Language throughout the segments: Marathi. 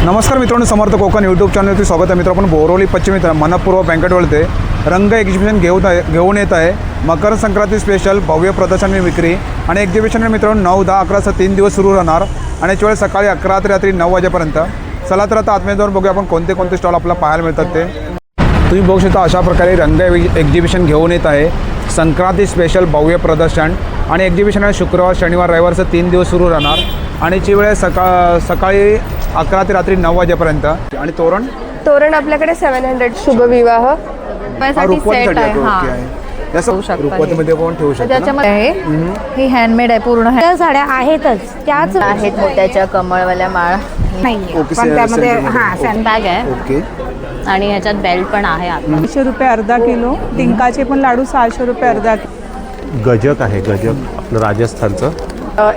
नमस्कार मित्रांनो, समर्थ कोकण यूट्यूब चॅनलवरती स्वागत आहे. मित्र, आपण बोरवली पश्चिम मनपूर्व बँकेट वळते रंग एक्झिबिशन घेऊन येत आहे. मकर संक्रांती स्पेशल भव्य प्रदर्शन विक्री आणि एक्झिबिशन मित्रांनो 9, 10, 11 तीन दिवस सुरू राहणार आणि याची वेळ सकाळी 11 ते रात्री 9 वाजेपर्यंत. चला तर आता आतमध्ये जाऊन बघूया आपण कोणते स्टॉल आपल्याला पाहायला मिळतात ते. तुम्ही बघू शकता अशा प्रकारे रंग एक्झिबिशन घेऊन येत आहे. संक्रांती स्पेशल भव्य प्रदर्शन आणि एक्झिबिशन आहे शुक्रवार, शनिवार, रविवारचं 3 दिवस सुरू राहणार आणि याची वेळ सकाळी 11 ते रात्री 9 वाजेपर्यंत. आणि तोरण आपल्याकडे 700 शुभविवाह सेट आहे. रुपवतीमध्ये पण ठेवू शकतो. त्याच्यामध्ये ही हँडमेड आहे पूर्ण. ह्या साड्या आहेतच, त्याच आहेत मोत्याच्या कमळवाल्या माळ नाही पण त्यामध्ये सँडबॅग आहे. ओके. आणि ह्याच्यात बेल्ट पण आहे. 200 रुपये अर्धा किलो. डिंकाचे पण लाडू 600 रुपये अर्धा किलो. गजक आहे, गजक आपलं राजस्थानचं.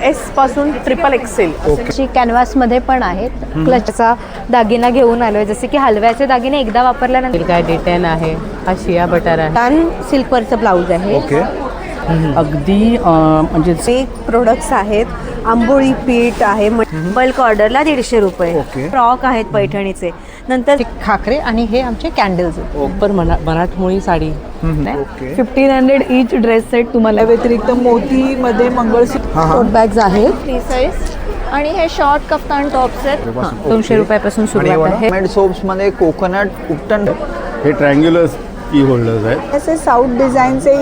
S पासून XXL. अशी कॅनव्हासमध्ये पण आहेत. क्लचचा दागिना घेऊन आलोय, जसे की हलव्याचे दागिने एकदा वापरल्यानंतर काय डिटेन आहे. हा शिया बटर आहे. छान सिल्कवरचं ब्लाऊज आहे. ओके. अगदी म्हणजे ते प्रोडक्ट्स आहेत. आंबोळी पीठ आहे. बल्क ऑर्डरला 150 रुपये. ओके. फ्रॉक आहेत पैठणीचे. नंतर खाकरे आणि हे आमचे कॅन्डल्स पर मराठमोळी sari. Okay. 1500 each dress set तुम्हाला. व्यतिरिक्त मोतीमध्ये मंगळसूत्र. टोट बॅग्स आहेत फ्री साईज. आणि हे शॉर्ट कफ्तान टॉप्स आहेत. 200 रुपयापासून सुरुवात आहे. हँडमेड सोप्समध्ये कोकोनट उपटन. हे ट्रायंग्युलर की होल्डर्स आहेत. असे साऊथ डिझाईनचे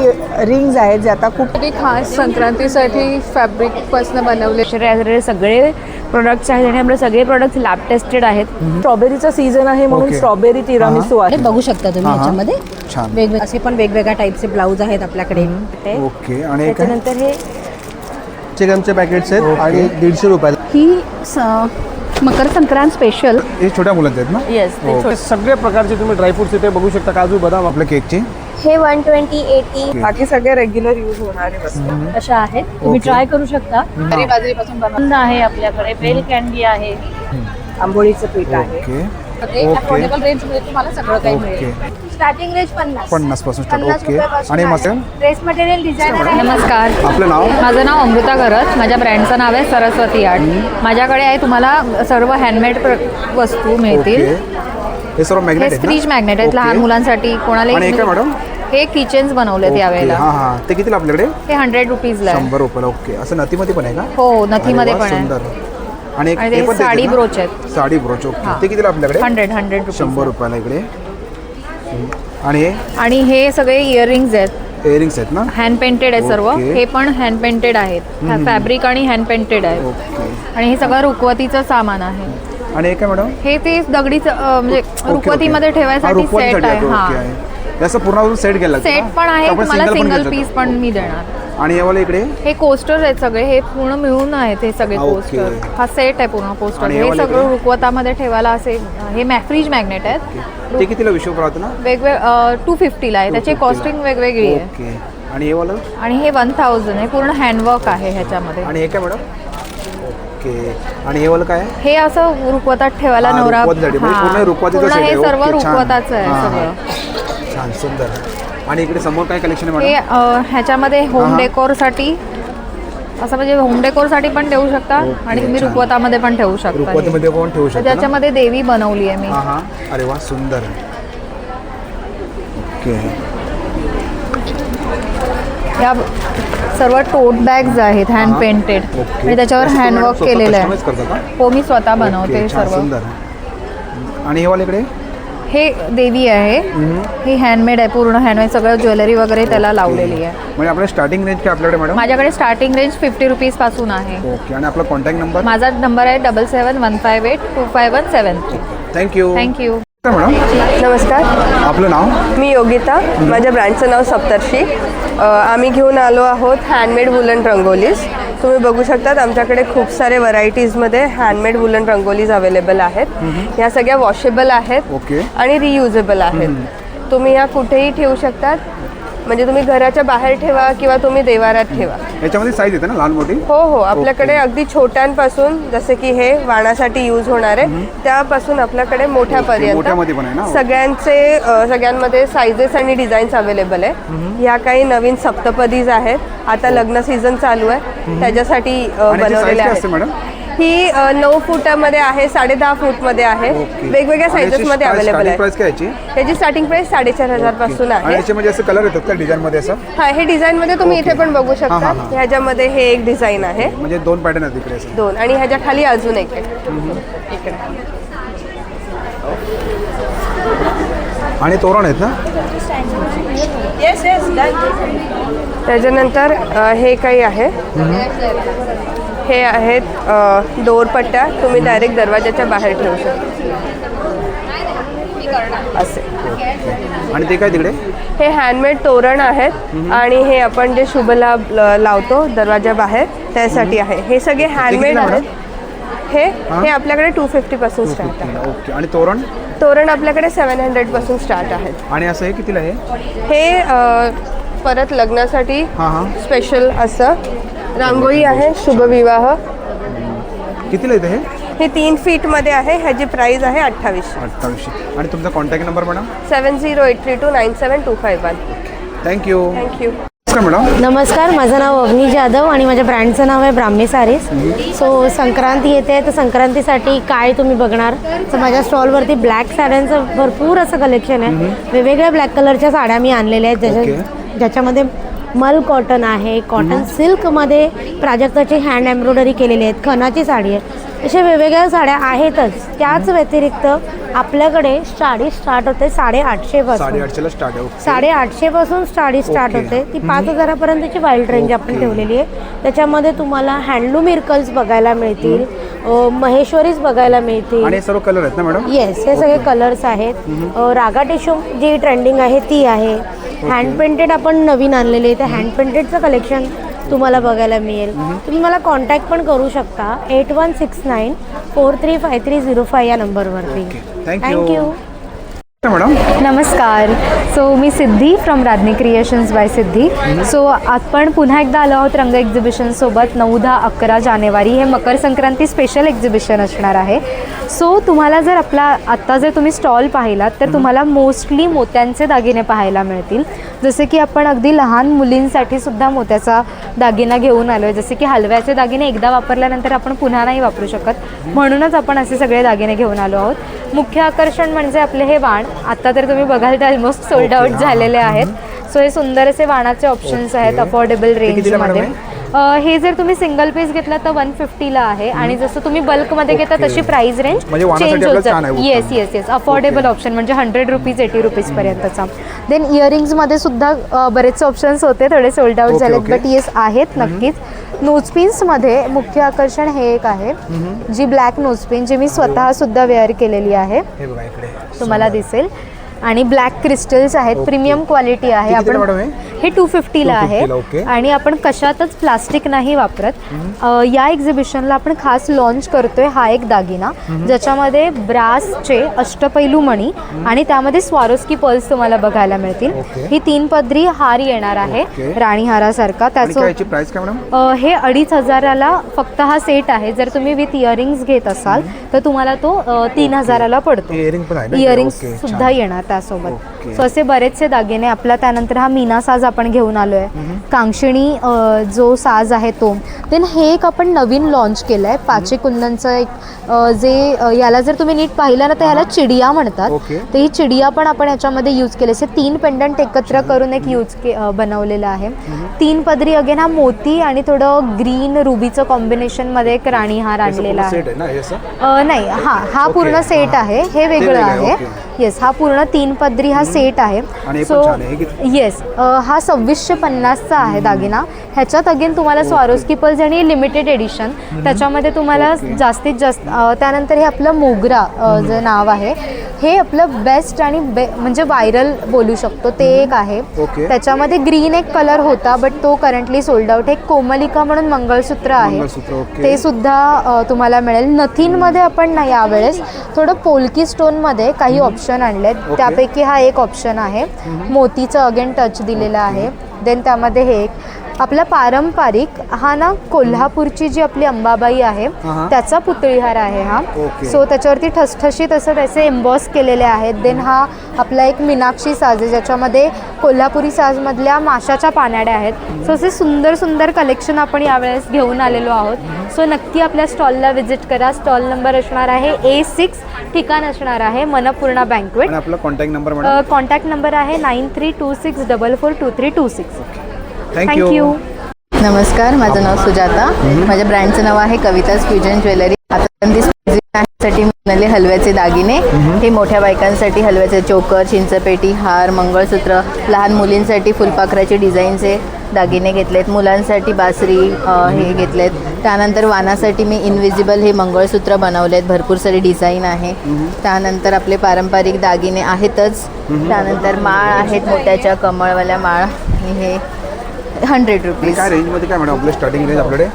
रिंग्स आहेत जे आता खूप खास संक्रांतीसाठी फॅब्रिकपासून बनवले सगळे प्रोडक्ट्स आहेत आणि आपले सगळे प्रोडक्ट्स लॅब टेस्टेड आहेत. स्ट्रॉबेरीचा सीझन आहे म्हणून ओके. स्ट्रॉबेरी तिरामिसू आहे. हे बघू शकता तुम्ही याच्यामध्ये छान. वेगवेगळे असे पण वेगवेगळ्या टाईपचे ब्लाऊज आहेत आपल्याकडे. ओके. आणि एक आहे? त्याच्यानंतर हे चिकनचे पॅकेट्स आहेत आणि 150 रुपयाला. ही मकर संक्रांत स्पेशल. हे छोट्या मुलांचे आहेत ना? येस. सगळ्या प्रकारचे तुम्ही ड्रायफ्रुट्स इथे बघू शकता. काजू, बदाम आपल्या केकची हे 120, 80 बाकी सगळे रेग्युलर यूज होणारे वस्तू. अशा आहेत. तुम्ही ओके. ट्राय करू शकता. बाजरीपासून आनंद आहे आपल्याकडे. बेल कॅन्डी आहे. आंबोळीचं पीठ आहे. ओके. अफोर्डेबल रेंज मध्ये तुम्हाला सगळं काही ओके. मिळेल. स्टार्टिंग रेंज 50 पासून स्टार्ट. ओके. आणि मसेल ड्रेस मटेरियल डिझायनर. नमस्कार, आपलं नाव? माझं नाव अमृता गरज. माझ्या ब्रँडचं नाव आहे सरस्वती आर्ट. माझ्याकडे आहे तुम्हाला सर्व हँडमेड वस्तू मिळतील. ओके. हे सर्व मॅग्नेट हे आहेत ना? फ्रीज मॅग्नेट आहेत. लहान ओके. मुलांसाठी कोणाला. आणि हे काय मॅडम? हे किचन्स बनवलेत यावेळेला. हां ते कितीला आपल्याकडे? हे 100 रुपीजला आहे. 100 रुपयाला. ओके. असं नथीमध्ये पण आहे का? हो, नथीमध्ये अरे वा, पण आहे. सुंदर. आणि आणि हे ते पण देतात साडी ना? ब्रोच आहेत. साडी ब्रोच. ओके. हां. ते कितीला आपल्याकडे? 100 रुपीज. 100 रुपयाला इकडे. आणि हे आणि हे सगळे इयरिंग्ज आहेत. इयरिंग्स आहेत ना? हँड पेंटेड आहे सर्व. ओके. हे पण हँड पेंटेड आहेत. फॅब्रिक आणि हँड पेंटेड आहे. ओके. आणि हे सगळं रुखवतीचं सामान आहे. आणि हे काय मॅडम? हे ते दगडीचं म्हणजे ओके, रुखवतीमध्ये ओके. ठेवायसाठी रुखवतीसाठी सेट आहे. ओके हां, आहे. याचं पूर्ण सेट घ्यायला लागतं सेट का? पण आहे. का आपण तुम्हाला पण सिंगल घेऊ शकतो? पीस पण मी देणार. आणि हे वाला इकडे? हे कोस्टर आहेत सगळे. हे पूर्ण मिळून आहेत हे सगळे ओके. कोस्टर. हा सेट आहे पूर्ण कोस्टर. आणि हे हे वाले सगळं इकडे? रुखवतामध्ये ठेवायला असे. हे फ्रीज मॅग्नेट आहेत. ते कितीला विषय राहतो ना? 250ला आहे. त्याची 250 ला. कॉस्टिंग वेगवेगळी आहे. ओके. आणि हे वाला? आणि हे 1000 आहे. पूर्ण हँडवर्क आहे ह्याच्यामध्ये. आणि हे काय मॅडम? ओके. आणि हे वाला काय? हे असं रुखवतात ठेवायला हां, नवरा. रुखवतासाठी. म्हणजे हां, पूर्ण रुखवतीचं पूर्ण set हे आहे. सर्व ओके, छान. रुखवताचं आहे हां, सगळं. छान, सुंदर. आणि इकडे समोर काय कलेक्शन आहे हे मॅडम? ह्याच्यामध्ये होम हां. डेकोरसाठी असं म्हणजे होम डेकोरसाठी पण ठेवू शकता. ओके, आणि तुम्ही छान. रुखवतामध्ये पण ठेवू शकता. रुखवतीमध्ये पण ठेवू तर शकतो ना? त्याच्यामध्ये देवी बनवली आहे मी. हां हां. अरे वा, सुंदर. ओके. या सर्व टोट बॅग्स आहेत हँड पेंटेड. ओके. आणि त्याच्यावर असं तुम्ही हँडवर्क स्वतः केलेलं customize आहे. करता का? हो, मी स्वतः बनवते ओके, छान, सर्व. सुंदर. आणि हे वाला इकडे? हे देवी आहे. ही हँडमेड आहे पूर्ण. हँडमेड सगळं ज्वेलरी वगैरे त्याला लावलेली आहे. म्हणजे आपल्या स्टार्टिंग रेंज काय आपल्याकडे मॅडम? माझ्याकडे स्टार्टिंग रेंज 50 रुपीज पासून आहे. ओके. आणि आपला कॉन्टॅक्ट नंबर? माझा नंबर आहे 7715825173. थँक्यू. थँक्यू. मॅडम नमस्कार, आपलं नाव? मी योगिता. माझ्या ब्रँडचं नाव सप्तर्षी. आम्ही घेऊन आलो आहोत हँडमेड वुलन रंगोलीज. तुम्ही बघू शकतात आमच्याकडे खूप सारे व्हरायटीजमध्ये हँडमेड वुलन रंगोलीज अवेलेबल आहेत. ह्या सगळ्या वॉशेबल आहेत ओके. आणि रियुजेबल आहेत. तुम्ही ह्या कुठेही ठेवू शकतात. म्हणजे तुम्ही घराच्या बाहेर ठेवा किंवा तुम्ही देवारात ठेवा. याच्यामध्ये साईज येते ना लहान मोठी? हो हो, आपल्याकडे अगदी छोट्यांपासून जसे की हे वाणासाठी यूज होणारे त्यापासून आपल्याकडे मोठ्यापर्यंत मोठ्यामध्ये पण आहे ना? सगळ्यांमध्ये साईजेस आणि डिझाईन्स अवेलेबल आहे. ह्या काही नवीन सप्तपदीज आहेत. आता लग्न सीझन चालू आहे त्याच्यासाठी बनवलेल्या आहेत. मॅडम ही 9 फुटामध्ये आहे, 10.5 फूटमध्ये आहे, वेगवेगळ्या साईजेसमध्ये अवेलेबल आहे. प्राइस काय याची? त्याची स्टार्टिंग प्राइस 4,500 पासून आणि आहे. याचे म्हणजे असं कलर येतात का डिझाईनमध्ये असं? हा, हे डिझाईनमध्ये तुम्ही इथे पण बघू शकता. हां, हां. ह्याच्यामध्ये हे एक डिझाईन आहे, म्हणजे 2 पॅटर्न आहेत इकडे असं. 2, आणि ह्याच्या खाली अजून एक आहे इकडे. आणि तोरण आहेत ना? त्याच्यानंतर हे काही आहे, हे आहेत दोरपट्ट्या. तुम्ही डायरेक्ट दरवाजाच्या बाहेर ठेवू शकता असे. आणि ते काय तिकडे? हे हँडमेड तोरण आहेत आणि हे आपण जे शुभ लाभ लावतो दरवाजा बाहेर त्यासाठी आहे. हे सगळे हँडमेड आहेत. हे आपल्याकडे 250 पासून स्टार्ट आहे. ओके. आणि तोरण? तोरण आपल्याकडे 700 पासून स्टार्ट आहेत. आणि असं हे कितीला आहे? हे परत लग्नासाठी हां हां. स्पेशल असं रांगोळी आहे, शुभविवाह. कितीला येतं हे? हे 3 फीटमध्ये आहे. ह्याची प्राइस आहे 2800. 2800. आणि तुमचा contact number madam? 7083297251. Thank you. Thank you. Madam. नमस्कार, माझं नाव अवनी जाधव आणि माझ्या ब्रँडचं नाव आहे ब्राह्मी सारीज. सो संक्रांती येते, तर संक्रांतीसाठी काय तुम्ही बघणार, तर माझ्या स्टॉलवरती ब्लॅक साड्यांचं भरपूर असं कलेक्शन आहे. वेगवेगळ्या ब्लॅक कलरच्या साड्या मी आणलेल्या आहेत, ज्याच्यामध्ये मल कॉटन आहे, कॉटन सिल्कमध्ये प्राजक्ताची हँड एम्ब्रॉयडरी केलेली आहेत, खणाची साडी आहे. अशा वेगवेगळ्या साड्या आहेतच. त्याच व्यतिरिक्त आपल्याकडे साडी स्टार्ट होते 850 पासून. 850ला स्टार्ट आहे. 850 पासून साडी स्टार्ट होते. ती 5000पर्यंतची वाईल्ड रेंज आपण ठेवलेली आहे. त्याच्यामध्ये तुम्हाला हँडलूम इरकल्स बघायला मिळतील, महेश्वरीज बघायला मिळतील. आणि सर्व कलर आहेत ना मॅडम? येस, हे सगळे कलर्स आहेत. रागा टिश्यू जी ट्रेंडिंग आहे ती आहे. हँड पेंटेड आपण नवीन आणलेले आहे, त्या हँड पेंटेडचं कलेक्शन तुम्हाला बघायला मिळेल. तुम्ही मला कॉन्टॅक्ट पण करू शकता 8169435305 या नंबरवरती. Thank you madam. नमस्कार. सो मी Siddhi from Radhani creations by Siddhi. So आपण पुन्हा एकदा आलो आहोत रंग एक्झिबिशनसोबत. 9, 10, 11 जानेवारी हे मकर संक्रांती स्पेशल एक्झिबिशन असणार आहे. सो तुम्हाला जर आत्ता जर तुम्ही स्टॉल पाहिलात तर तुम्हाला मोस्टली मोत्यांचे दागिने पाहायला मिळतील. जसे की आपण अगदी लहान मुलींसाठी सुद्धा मोत्याचा दागिना घेऊन आलो आहे. जसे की हलव्याचे दागिने एकदा वापरल्यानंतर आपण पुन्हा नाही वापरू शकत, म्हणूनच आपण असे सगळे दागिने घेऊन आलो आहोत. मुख्य आकर्षण म्हणजे आपले हे वाण. आत्ता तर तुम्ही बघाल तर ऑलमोस्ट सोल्ड आउट झालेले आहेत. सो हे सुंदर असे वाणाचे ऑप्शन्स आहेत अफोर्डेबल रेंजमध्ये. हे जर तुम्ही सिंगल पीस घेतला तर 150ला आहे, आणि जसं तुम्ही बल्कमध्ये घेता तशी प्राइस रेंज चेंज होतं. Yes yes yes, affordable option म्हणजे 100 रुपीज 80 रुपीजपर्यंतचा. देन इयरिंग्समध्ये सुद्धा बरेचसे ऑप्शन्स होते, थोडे सोल्ड आउट झालेत, बट येस आहेत नक्कीच. नोजपिन्समध्ये मुख्य आकर्षण हे एक आहे, जी ब्लॅक नोजपिन, जी मी स्वतः सुद्धा वेअर केलेली आहे, तुम्हाला दिसेल. आणि ब्लॅक क्रिस्टल्स आहेत, प्रीमियम क्वालिटी आहे. आपण हे 250ला आहे आणि आपण कशातच प्लास्टिक नाही वापरत. या एक्झिबिशनला आपण खास लॉन्च करतोय हा एक दागिना, ज्याच्यामध्ये ब्रासचे अष्टपैलू मणी आणि त्यामध्ये स्वारोस्की पर्ल्स तुम्हाला बघायला मिळतील. ही 3 पदरी हार येणार आहे राणी हारासारखा. त्याचं हे 2500ला फक्त हा सेट आहे. जर तुम्ही विथ इयरिंग्स घेत असाल तर तुम्हाला तो 3000ला पडतो. इयरिंग्स सुद्धा येणार त्यासोबत. सो असे बरेचसे दागिने आपला. त्यानंतर हा मीना साज आपण घेऊन आलोय, कांक्षिणी जो साज आहे तो. देन हे एक आपण नवीन लॉन्च केलं आहे, पाचे कुंदनचं एक, जे याला जर तुम्ही नीट पाहिलं ना तर ह्याला चिडिया म्हणतात. तर ही चिडिया पण आपण याच्यामध्ये यूज केले. असे 3 पेंडंट एकत्र करून एक बनवलेलं आहे. 3 पदरी. अगेन हा मोती आणि थोडं ग्रीन रुबीचं कॉम्बिनेशनमध्ये एक राणी हार आणलेला आहे. नाही, हा पूर्ण सेट आहे, हे वेगळं आहे. येस, हा पूर्ण 3 पदरी हा सेट आहे. सो येस, हा 2650चा आहे दागिना. ह्याच्यात अगेन तुम्हाला स्वारोस्की पर्ल्स आणि लिमिटेड एडिशन, त्याच्यामध्ये तुम्हाला जास्तीत जास्त. त्यानंतर हे आपलं मोगरा जे नाव आहे, हे आपलं बेस्ट आणि म्हणजे व्हायरल बोलू शकतो ते एक आहे. त्याच्यामध्ये ग्रीन एक कलर होता, बट तो करंटली सोल्ड आउट. एक कोमलिका म्हणून मंगळसूत्र आहे, ते सुद्धा तुम्हाला मिळेल. नथींमध्ये आपण नाही, यावेळेस थोडं पोल्की स्टोनमध्ये काही ऑप्शन आणलेत, त्यापैकी हा एक ऑप्शन आहे. मोतीचं अगेन टच दिलेला आहे. देन त्यामध्ये हे एक आपला पारंपरिक हा ना कोल्हापूरची जी आपली अंबाबाई आहे हा. त्याचा पुतळीहार आहे हा. ओके. सो त्याच्यावरती ठसठशीत असं त्याचे एम्बॉस केलेले आहेत. देन हा आपला एक मीनाक्षी साज आहे ज्याच्यामध्ये कोल्हापुरी साजमधल्या माशाच्या पाण्याड्या आहेत. सो असे सुंदर सुंदर कलेक्शन आपण यावेळेस घेऊन आलेलो आहोत. सो नक्की आपल्या स्टॉलला व्हिजिट करा. स्टॉल नंबर असणार आहे A6, ठिकाण असणार आहे मनपूर्णा बँक्वेट. आणि आपला contact number madam. Contact number आहे 9326442326. थँक्यू. नमस्कार, माझं नाव सुजाता. माझ्या ब्रँडचं नाव आहे कविताज फ्युजन ज्वेलरी. आता साठी मिळाले हलव्याचे दागिने. हे मोठ्या बायकांसाठी हलव्याचे चोकर, चिंचपेटी, हार, मंगळसूत्र, लहान मुलींसाठी फुलपाखराचे डिझाईनचे दागिने घेतलेत, मुलांसाठी बासरी हे घेतलेत. त्यानंतर वानासाठी मी इनविजिबल हे मंगळसूत्र बनवलेत, भरपूर सारे डिझाईन आहे. त्यानंतर आपले पारंपरिक दागिने आहेतच. त्यानंतर माळ आहेत, मोत्याच्या कमळवाल्या माळ. हे 100 रुपीज. काय रेंजमध्ये काय मॅडम आपलं स्टार्टिंग रेंज आपल्याकडे?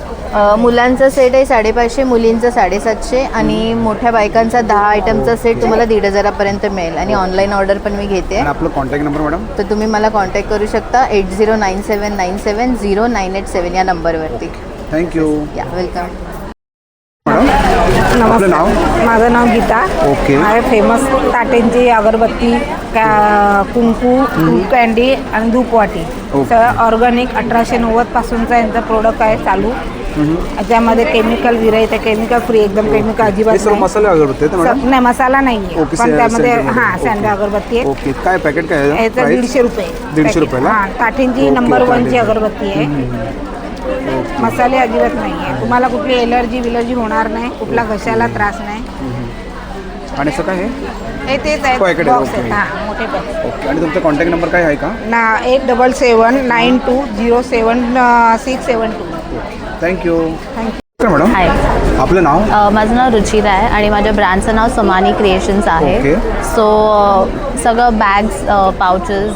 मुलांचा सेट आहे 550, मुलींचा 750 आणि मोठ्या बायकांचा 10 आयटमचा सेट तुम्हाला 1500 पर्यंत मिळेल. आणि ऑनलाईन ऑर्डर पण मी घेते. आणि आपलं कॉन्टॅक्ट नंबर मॅडम? तर तुम्ही मला कॉन्टॅक्ट करू शकता 8097970987 या नंबरवरती. थँक्यू. या वेलकम. मॅडम आपलं नाव? माझं नाव गीता. ओके. माझे फेमस ताटेंची अगरबत्ती, कुंकू, धूप कँडी आणि धूपवाटी सगळं ऑर्गॅनिक 1890 पासूनचा यांचा प्रोडक्ट आहे चालू. ज्यामध्ये केमिकल विरहित आहे, केमिकल फ्री, एकदम केमिकल अजिबात नाही. मसाला अगरबत्ती आहे मॅडम? नाही, मसाला नाही आहे, ओके, पण त्यामध्ये सँडल हां सँडल अगरबत्ती आहे. ओके. काय पॅकेट काय आहे? याचं प्राइस? 150 रुपये. 150 रुपयाला? हां, ताटेंची ओके, नंबर 1ची ताटेंची. अगरबत्ती आहे. मसाले अजिबात नाही आहे. तुम्हाला कुठली एलर्जी होणार नाही, कुठला घशाला त्रास नाही. आणि असं काय आहे? हे तेच आहेत, पॅकेट आहे, बॉक्स आहेत. ओके. हां, मोठे पॅकेट. ओके. आणि तुमचा कॉन्टॅक्ट नंबर काय आहे का? 8779207672. थँक्यू. थँक्यू. मॅडम हाय, आपलं नाव? माझं नाव रुचिरा आहे आणि माझ्या ब्रँडचं नाव समानी क्रिएशन्स आहे. ओके. सो सगळं बॅग्स, पाउचेस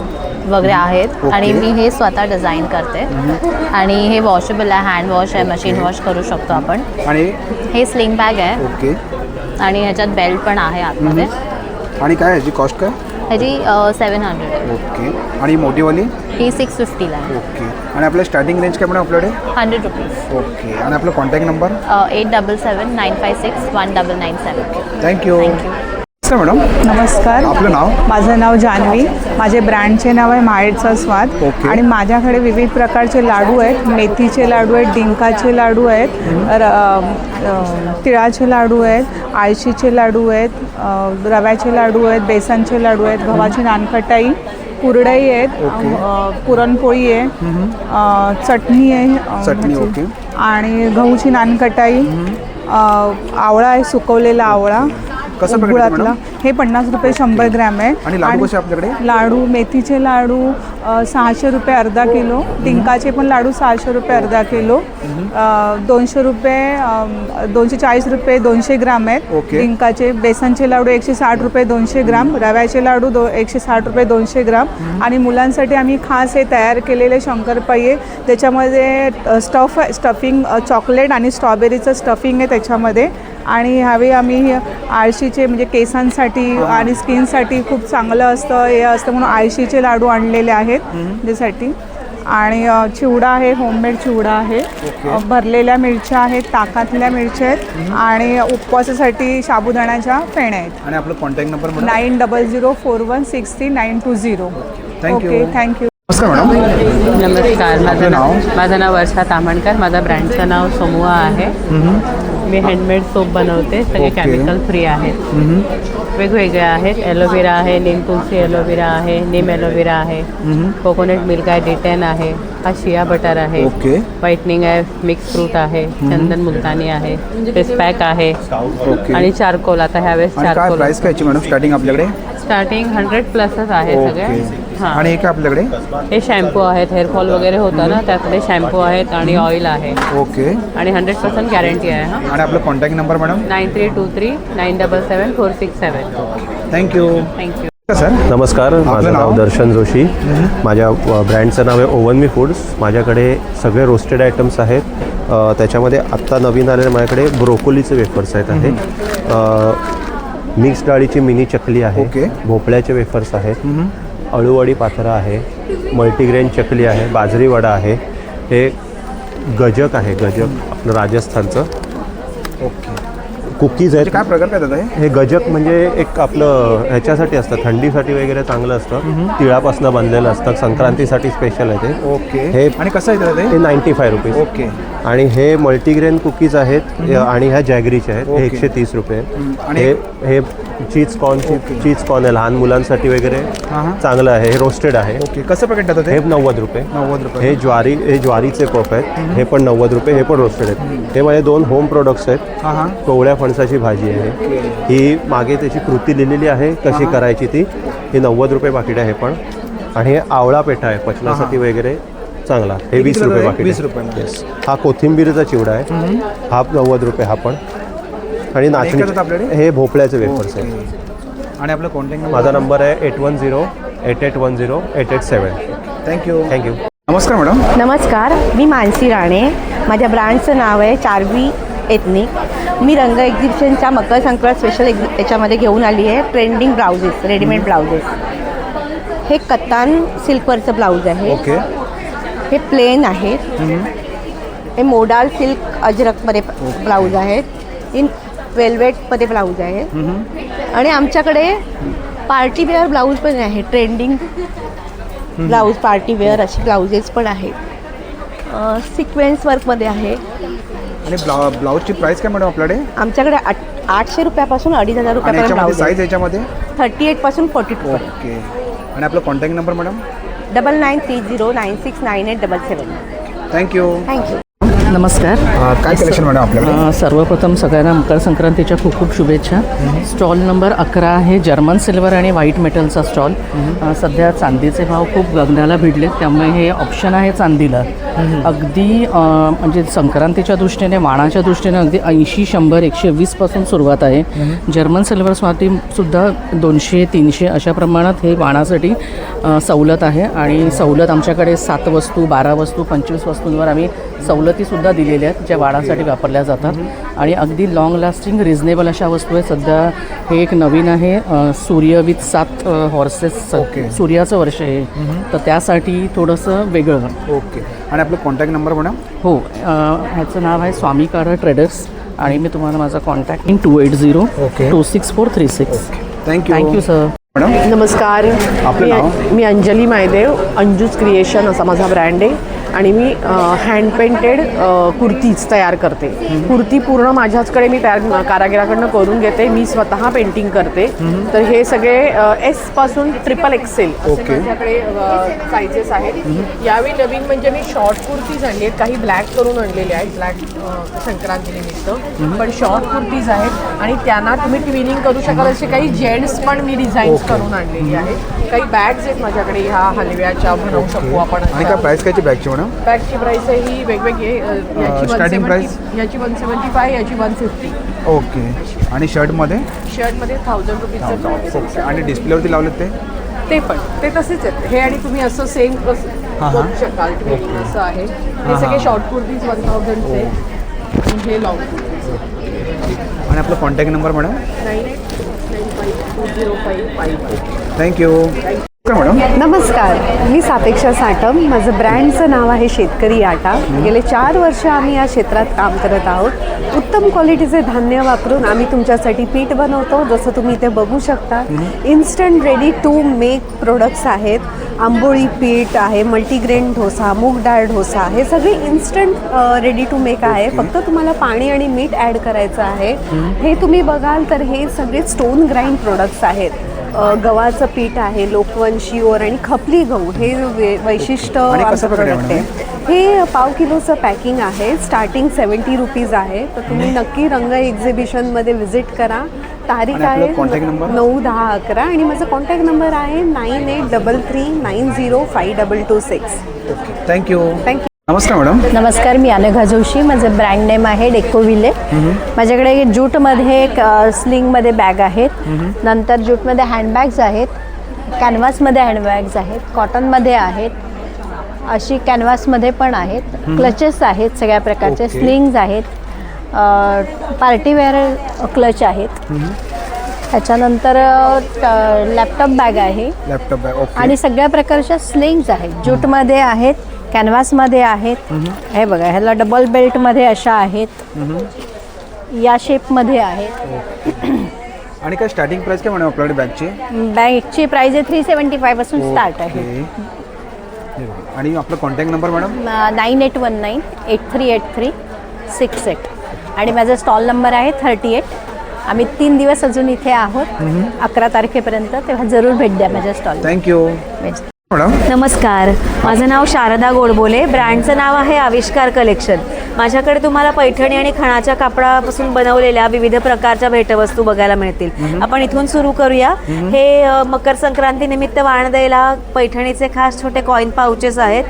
वगैरे आहेत ओके. आणि मी हे स्वतः डिझाईन करते. आणि हे वॉशेबल आहे, हँड वॉश आहे, मशीन वॉश करू शकतो आपण. आणि हे स्लिंग बॅग आहे ओके. आणि ह्याच्यात बेल्ट पण आहे आतमध्ये. आणि काय ह्याची कॉस्ट काय? ह्याची 700 आहे. ओके. आणि मोठीवाली? ही 650 आहे. ओके. आणि आपलं स्टार्टिंग रेंज काय मॅडम आपल्याकडे? 100 रुपीज. ओके. आणि आपला contact number? 8779561997. Thank you. Thank you. Madam नमस्कार, आपलं नाव? माझं नाव जान्हवी. माझे ब्रँडचे नाव आहे माहेरचा स्वाद. ओके. आणि माझ्याकडे विविध प्रकारचे लाडू आहेत. मेथीचे लाडू आहेत, डिंकाचे लाडू आहेत, तिळाचे लाडू आहेत, आळशीचे लाडू आहेत, रव्याचे लाडू आहेत, बेसनचे लाडू आहेत, गव्हाची नानकटाई, कुरडई आहेत, पुरणपोळी आहे, चटणी आहे चटणी. ह्याची. ओके. आणि गहूची नानकटाई, आवळा आहे, सुकवलेला आवळा कसं पॅकेट आहे गुळातला. मॅडम? हे 50 रुपये 100 ग्रॅम आहे. आणि लाडू कसे आपल्याकडे? लाडू मेथीचे लाडू 600 रुपये अर्धा किलो. डिंकाचे पण लाडू 600 रुपये अर्धा किलो. 200 रुपये 240 रुपये 200 ग्राम आहेत ओके. डिंकाचे. बेसनचे लाडू 160 रुपये 200 ग्राम. रव्याचे लाडू 160 रुपये 200 ग्राम. आणि मुलांसाठी आम्ही खास हे तयार केलेले शंकरपाई. त्याच्यामध्ये स्टफिंग चॉकलेट आणि स्ट्रॉबेरीचं स्टफिंग आहे त्याच्यामध्ये. आणि ह्यावेळी आम्ही आळशीचे म्हणजे केसांसाठी आणि स्किनसाठी खूप चांगलं असतं हे असतं म्हणून आळशीचे लाडू आणलेले आहेत त्यासाठी. आणि चिवडा आहे, होममेड चिवडा आहे, भरलेल्या मिरच्या आहेत, ताकातल्या मिरच्या आहेत आणि उपवासासाठी साबुदाण्याच्या फेण्या आहेत. आणि आपलं contact number? 9004163920. Thank you. Okay, thank you. नमस्कार मॅडम. नमस्कार, माझं नाव वर्षा तामणकर. माझं ब्रँडचं नाव समूहा आहे. मी हँडमेड सोप बनवते. सगळे ओके. केमिकल फ्री आहेत. वेगवेगळे आहेत. एलोवेरा आहे, नीम तुलसी एलोवेरा आहे, नीम एलोवेरा आहे, कोकोनट मिल्क आहे, डिटेन आहे, हा शिया बटर आहे, ओके. व्हाईटनिंग आहे, मिक्स फ्रूट आहे, चंदन मुलतानी आहे, फेस पॅक आहे ओके. आणि चारकोल. आता ह्यावेळेस आणि काय चारकोल प्राइस काय मॅडम स्टार्टिंग आपल्याकडे? स्टार्टिंग 100+ आहे सगळे. ओके. हां. आणि हे काय आपल्याकडे? हे शॅम्पू आहेत, हेअरफॉल वगैरे होतं ना त्यातले शॅम्पू आहेत आणि ऑइल आहे. ओके. आणि 100% गॅरंटी आहे. हां. आणि आपलं contact number madam? 9323977467. Thank you. Thank you. Sir नमस्कार, माझं आपलं नाव नाव? दर्शन जोशी. माझ्या ब्रँडचं नाव आहे ओव्हन मी फूड्स. माझ्याकडे सगळे रोस्टेड आयटम्स आहेत. त्याच्यामध्ये आत्ता नवीन आलेले माझ्याकडे ब्रोकोलीचे वेफर्स आहेत. मिक्स डाळीची मिनी चकली आहे. ओके. भोपळ्याचे वेफर्स आहेत. अळूवडी पाथरा आहे. मल्टीग्रेन चकली आहे. बाजरी वडा आहे. हे गजक आहे, गजक आपलं राजस्थानचं. ओके. कुकीज आहेत. काय प्रकार काय दादा हे गजक म्हणजे एक आपलं ह्याच्यासाठी असतं, थंडीसाठी वगैरे चांगलं असतं. तिळापासून बनलेलं असतं, संक्रांतीसाठी स्पेशल आहे ते. ओके. हे आणि कसं आहे दादा हे 95 रुपीज. ओके. आणि हे मल्टीग्रेन कुकीज आहेत आणि ह्या जॅगरीचे आहेत. हे 130 रुपये. आणि हे चीज कॉर्न आहे लहान मुलांसाठी वगैरे चांगलं आहे. हे रोस्टेड आहे. ओके. कसं पॅकेट देतात हे 90 रुपये. 90 रुपये. हे ज्वारीचे पफ आहेत. हे पण 90 रुपये. हे पण रोस्टेड आहेत. हे माझे 2 होम प्रोडक्ट्स आहेत. कोवळ्या फणसाची भाजी आहे. ही मागे त्याची कृती लिहिलेली आहे कशी करायची ती. ही 90 रुपये पाकिट आहे पण. आणि हे आवळा पेठा आहे पचनासाठी वगैरे चांगला. हे 20 रुपये पाकिट. 20 रुपये. येस. हा कोथिंबीरचा चिवडा आहे. हा 90 रुपये हा पण. आणि नाचणी हे भोपळ्याचे वेफर्स आहेत. आणि आपलं कॉन्टॅक्ट माझा नंबर आहे 8108810887. थँक्यू. थँक्यू. नमस्कार मॅडम. नमस्कार, मी मानसी राणे. माझ्या ब्रँडचं नाव आहे चार्वी एथनिक. मी रंग एक्झिबिशनच्या मकर संक्रांत स्पेशल याच्यामध्ये घेऊन आली आहे ट्रेंडिंग ब्लाउजेस, रेडीमेड ब्लाउजेस. हे कतान सिल्कवरचं ब्लाऊज आहे. ओके. हे प्लेन आहे. हे मोडाल सिल्क अजरकमध्ये ब्लाऊज आहेत. इन वेल्वेटमध्ये ब्लाऊज आहे. आणि आमच्याकडे पार्टीवेअर ब्लाऊज पण आहे. ट्रेंडिंग ब्लाऊज पार्टीवेअर असे ब्लाउजेस पण आहेत. सिक्वेन्स वर्कमध्ये आहे. आणि ब्लाऊजची प्राइस काय मॅडम आपल्याकडे? आमच्याकडे 800 रुपयापासून 2500 रुपयापर्यंत ब्लाऊज आहे. साईज याच्यामध्ये 38 पासून 42. ओके. आणि आपला contact number madam? 9930969877. Thank you. Thank you. नमस्कार. काय कलेक्शन मॅडम आपल्याकडे? सर्वप्रथम सगळ्यांना मकर संक्रांतीच्या खूप खूप शुभेच्छा. स्टॉल नंबर 11 आहे जर्मन सिल्वर आणि व्हाईट मेटलचा स्टॉल. सध्या चांदीचे भाव खूप गगनाला भिडलेत, त्यामुळे हे ऑप्शन आहे चांदीला. अगदी म्हणजे संक्रांतीच्या दृष्टीने, वाणाच्या दृष्टीने अगदी 80, 100, 120 पासून सुरुवात आहे. जर्मन सिल्वरसाठी सुद्धा 200, 300 अशा प्रमाणात हे वाणासाठी सवलत आहे. आणि सवलत आमच्याकडे 7 वस्तू, 12 वस्तू, 25 वस्तूंवर आम्ही सवलतीसुद्धा दिलेल्या आहेत ज्या वाणासाठी वापरल्या जातात. आणि अगदी लॉंग लास्टिंग रिजनेबल अशा वस्तू आहेत. सध्या हे एक नवीन आहे सूर्य विथ 7 हॉर्सेस. सूर्याचं वर्ष आहे तर त्यासाठी थोडंसं वेगळं. ओके. आणि आपलं कॉन्टॅक्ट नंबर मॅडम? हो, ह्याचं नाव आहे स्वामी कार ट्रेडर्स. आणि मी तुम्हाला माझा कॉन्टॅक्ट 28026436. Thank you sir. मॅडम नमस्कार. मी अंजली मायदेव. अंजूज क्रिएशन असा माझा ब्रँड आहे. आणि मी हँड पेंटेड कुर्तीज तयार करते. कुर्ती पूर्ण माझ्याचकडे मी तयार कारागिराकडनं करून घेते. मी स्वतः पेंटिंग करते. तर हे सगळे S पासून XXL असे माझ्याकडे सायझेस आहेत. यावेळी नवीन म्हणजे मी शॉर्ट कुर्तीज आणली आहेत. काही ब्लॅक करून आणलेले आहेत, ब्लॅक संक्रांतीनिमित्त. पण शॉर्ट कुर्तीज आहेत आणि त्यांना तुम्ही ट्विनिंग करू शकाल असे काही जेंट्स पण मी डिझाईन्स करून आणलेली आहेत. काही बॅग्स आहेत माझ्याकडे ह्या हलव्याच्या बनवू शकू आपण. आणि काय प्राइस कायची बॅगची मॅडम? बॅगची प्राइस आहे ही वेगवेगळी. Starting price? याची 175, याची 150. ओके. आणि शर्टमध्ये? शर्टमध्ये 1000 रुपीजचं टॉप. ओके. आणि डिस्प्लेवरती लावलेत ते पण ते तसेच आहेत. हे आणि तुम्ही असं सेम करू शकाल. असं आहे. हे सगळे शॉर्ट कुर्तीज 1000चे. हे लॉंग कुर्तीज. आणि आपला contact number madam? 98952055. Thank you. Madam नमस्कार. मी सापेक्षा साटम. माझं ब्रँडचं नाव आहे शेतकरी आटा. गेले 4 वर्ष आम्ही या क्षेत्रात काम करत आहोत. उत्तम क्वालिटीचे धान्य वापरून आम्ही तुमच्यासाठी पीठ बनवतो. जसं तुम्ही इथे बघू शकता, instant ready to make products आहेत. आंबोळी पीठ आहे, मल्टीग्रेन डोसा, मूग डाळ डोसा, हे सगळे इन्स्टंट रेडी टू मेक आहे. फक्त तुम्हाला पाणी आणि मीठ ॲड करायचं आहे. हे तुम्ही बघाल तर हे सगळे स्टोन ग्राइंड प्रोडक्ट्स आहेत. गव्हाचं पीठ आहे, लोकवन, शिओर आणि खपली गहू हे वैशिष्ट्य प्रोडक्ट आहे. हे पाव किलोचं पॅकिंग आहे. स्टार्टिंग 70 रुपीज आहे. तर तुम्ही नक्की रंग एक्झिबिशनमध्ये व्हिजिट करा. तारीख आहे 9, 10, 11 आणि माझा कॉन्टॅक्ट नंबर आहे 9833905226. थँक्यू. थँक्यू. नमस्कार मॅडम. नमस्कार. मी अनघा जोशी. माझं ब्रँड नेम आहे डेकोविले. माझ्याकडे ज्यूटमध्ये स्लिंगमध्ये बॅग आहेत. नंतर ज्यूटमध्ये हँडबॅग्स आहेत. कॅनव्हासमध्ये हँडबॅग्स आहेत. कॉटनमध्ये आहेत. अशी कॅनव्हासमध्ये पण आहेत. क्लचेस आहेत सगळ्या प्रकारचे. स्लिंग्स आहेत. पार्टीवेअर क्लच आहेत. त्याच्यानंतर लॅपटॉप बॅग आहे. Laptop bag. आणि सगळ्या प्रकारच्या स्लिंग्स आहेत. ज्यूटमध्ये आहेत. कॅनव्हासमध्ये आहेत. हे बघा, ह्याला डबल बेल्टमध्ये अशा आहेत, या शेपमध्ये आहेत. आणि काय स्टार्टिंग प्राइस काय म्हणा आपल्याकडे बॅगची? बॅगची प्राइस आहे 375 पासून स्टार्ट आहे. आणि आपला कॉन्टॅक्ट नंबर मॅडम? 9819838368 आणि माझा स्टॉल नंबर आहे 38. आम्ही 3 दिवस अजून इथे आहोत, 11 तारखेपर्यंत, तेव्हा जरूर भेट द्या माझ्या स्टॉल. Thank you madam. नमस्कार, माझं नाव शारदा गोडबोले. ब्रँडचं नाव आहे आविष्कार कलेक्शन. माझ्याकडे तुम्हाला पैठणी आणि खणाच्या कापडापासून बनवलेल्या विविध प्रकारच्या भेटवस्तू बघायला मिळतील. आपण इथून सुरू करूया. हे मकर संक्रांती निमित्त वाण द्यायला पैठणीचे खास छोटे कॉईन पाउचेस आहेत.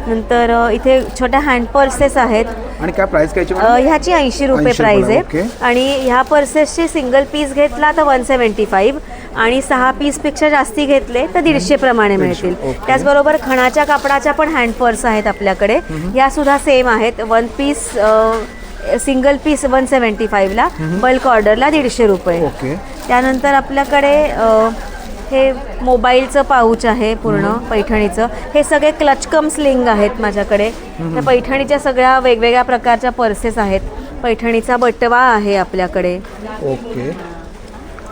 नंतर इथे छोट्या हँड पर्सेस आहेत. आणि काय प्राइस काय? ह्याची 80 रुपये प्राइस आहे. आणि ह्या पर्सेसचे सिंगल पीस घेतला तर 175 आणि 6 पीसपेक्षा जास्ती घेतले तर 150 प्रमाणे मिळतील. त्याचबरोबर खणाच्या कापडाच्या पण हँड पर्स आहेत आपल्याकडे. या सुद्धा सेम आहेत. 1 पीस सिंगल पीस 175ला, बल्क ऑर्डरला 150 रुपये. त्यानंतर आपल्याकडे हे मोबाईलचं पाऊच आहे पूर्ण पैठणीचं. हे सगळे क्लच कम स्लिंग आहेत माझ्याकडे. त्या पैठणीच्या सगळ्या वेगवेगळ्या प्रकारच्या पर्सेस आहेत. पैठणीचा बटवा आहे आपल्याकडे.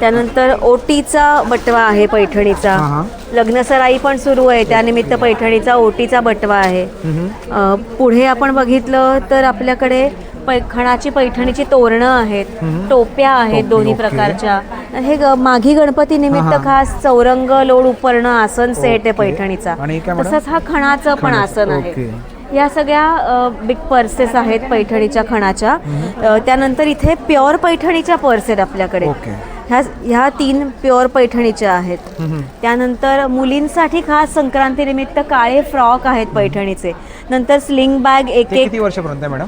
त्यानंतर ओटीचा बटवा आहे पैठणीचा. लग्नसराई पण सुरू आहे, त्यानिमित्त पैठणीचा ओटीचा बटवा आहे. पुढे आपण बघितलं तर आपल्याकडे खणाची पैठणीची तोरणं आहेत, टोप्या आहेत दोन्ही प्रकारच्या. हे माघी गणपती निमित्त खास चौरंग लोड उपरणं आसन सेट आहे पैठणीचा. तसंच हा खणाचं पण आसन आहे. या सगळ्या बिग पर्सेस आहेत पैठणीच्या खणाच्या. त्यानंतर इथे प्युअर पैठणीच्या पर्स आहेत आपल्याकडे. ह्या 3 प्युअर पैठणीच्या आहेत. त्यानंतर मुलींसाठी खास संक्रांतीनिमित्त काळे फ्रॉक आहेत पैठणीचे. नंतर स्लिंग बॅग किती वर्षापर्यंत आहे मॅडम?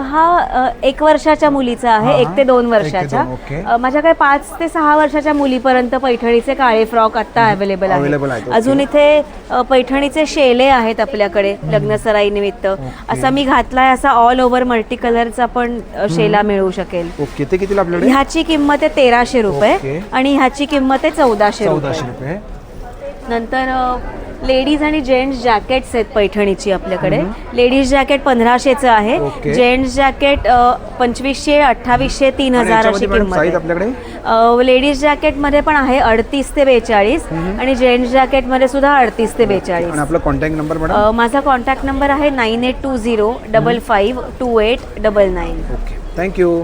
हा 1 वर्षाच्या मुलीचा आहे, 1 ते 2 वर्षाच्या. माझ्याकडे 5 ते 6 वर्षाच्या मुलीपर्यंत पैठणीचे काळे फ्रॉक आता अवेलेबल आहेत. अजून इथे पैठणीचे शेले आहेत आपल्याकडे लग्नसराई निमित्त. असा मी घातलाय, असा ऑल ओव्हर मल्टी कलरचा पण शेला मिळू शकेल. ते कितीला आपल्याकडे? ह्याची किंमत आहे 1300 रुपये आणि ह्याची किंमत आहे 1400 रुपये. नंतर लेडीज आणि जेंट्स जॅकेट्स आहेत पैठणीची आपल्याकडे. लेडीज जॅकेट 1500चं आहे, जेंट्स जॅकेट 2500, 2800, 3000 अशी किंमत आहे. लेडीज जॅकेटमध्ये पण आहे 38 ते 42 आणि जेंट्स जॅकेटमध्ये सुद्धा 38 ते 42. आपला कॉन्टॅक्ट नंबर? माझा कॉन्टॅक्ट नंबर आहे 9820552899. थँक्यू.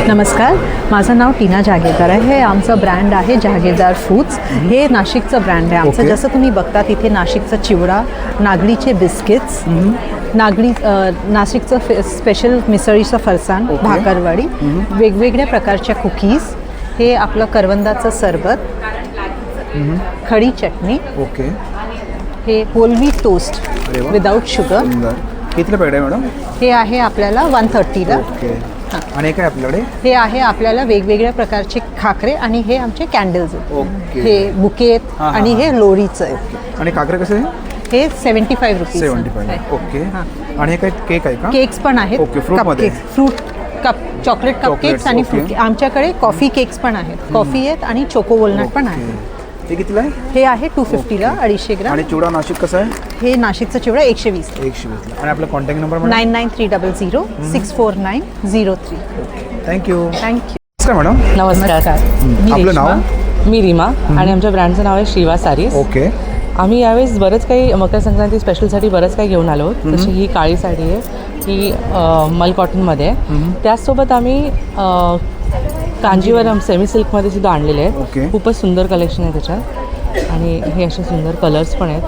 नमस्कार, माझं नाव टीना जागेदार आहे. हे आमचं ब्रँड आहे जागेदार फूड्स. हे नाशिकचं ब्रँड आहे आमचं. जसं तुम्ही बघतात इथे नाशिकचा चिवडा, नागडीचे बिस्किट्स, नाशिकचं स्पेशल मिसळीचं फरसाण, भाकरवाडी, वेगवेगळ्या प्रकारच्या कुकीज, हे आपलं करवंदाचं सरबत, खडी चटणी, हे whole wheat toast without sugar. कितीला पॅकेट आहे मॅडम? हे आहे आपल्याला 130ला. आणि काय आपल्याकडे? हे आहे आपल्याला वेगवेगळ्या प्रकारचे खाकरे आणि हे आमचे कॅन्डल्स आहेत. हे बुकेत आणि हे लोरीचं आहे. आणि खाकरे कसे? हे 75 रुपीज. 75. ओके. आणि हे काय केक आहे का? केक्स पण आहेत. Fruit cup, chocolate cup cakes आणि फ्रूट. आमच्याकडे कॉफी केक्स पण आहेत. कॉफी आहेत आणि चोको वॉलनट पण आहे. हे कितीला आहे? हे आहे 250ला 250 ग्राम. आणि चिवडा नाशिक कसं आहे? हे नाशिकचा चिवडा 120. आणि आपला कॉन्टॅक्ट नंबर? 9930064903. थँक्यू. मॅडम नमस्कार. आपलं नाव? मी रीमा आणि आमच्या ब्रँडचं नाव आहे शिवा सारीज. ओके. आम्ही यावेळेस बरंच काही मकर संक्रांती स्पेशलसाठी बरंच काही घेऊन आलो. जशी ही काळी साडी आहे, ही मल कॉटनमध्ये आहे. त्याचसोबत आम्ही कांजीवरम सेमी सिल्कमध्ये सुद्धा आणलेले आहेत. खूपच सुंदर कलेक्शन आहे त्याच्यात. आणि हे असे सुंदर कलर्स पण आहेत.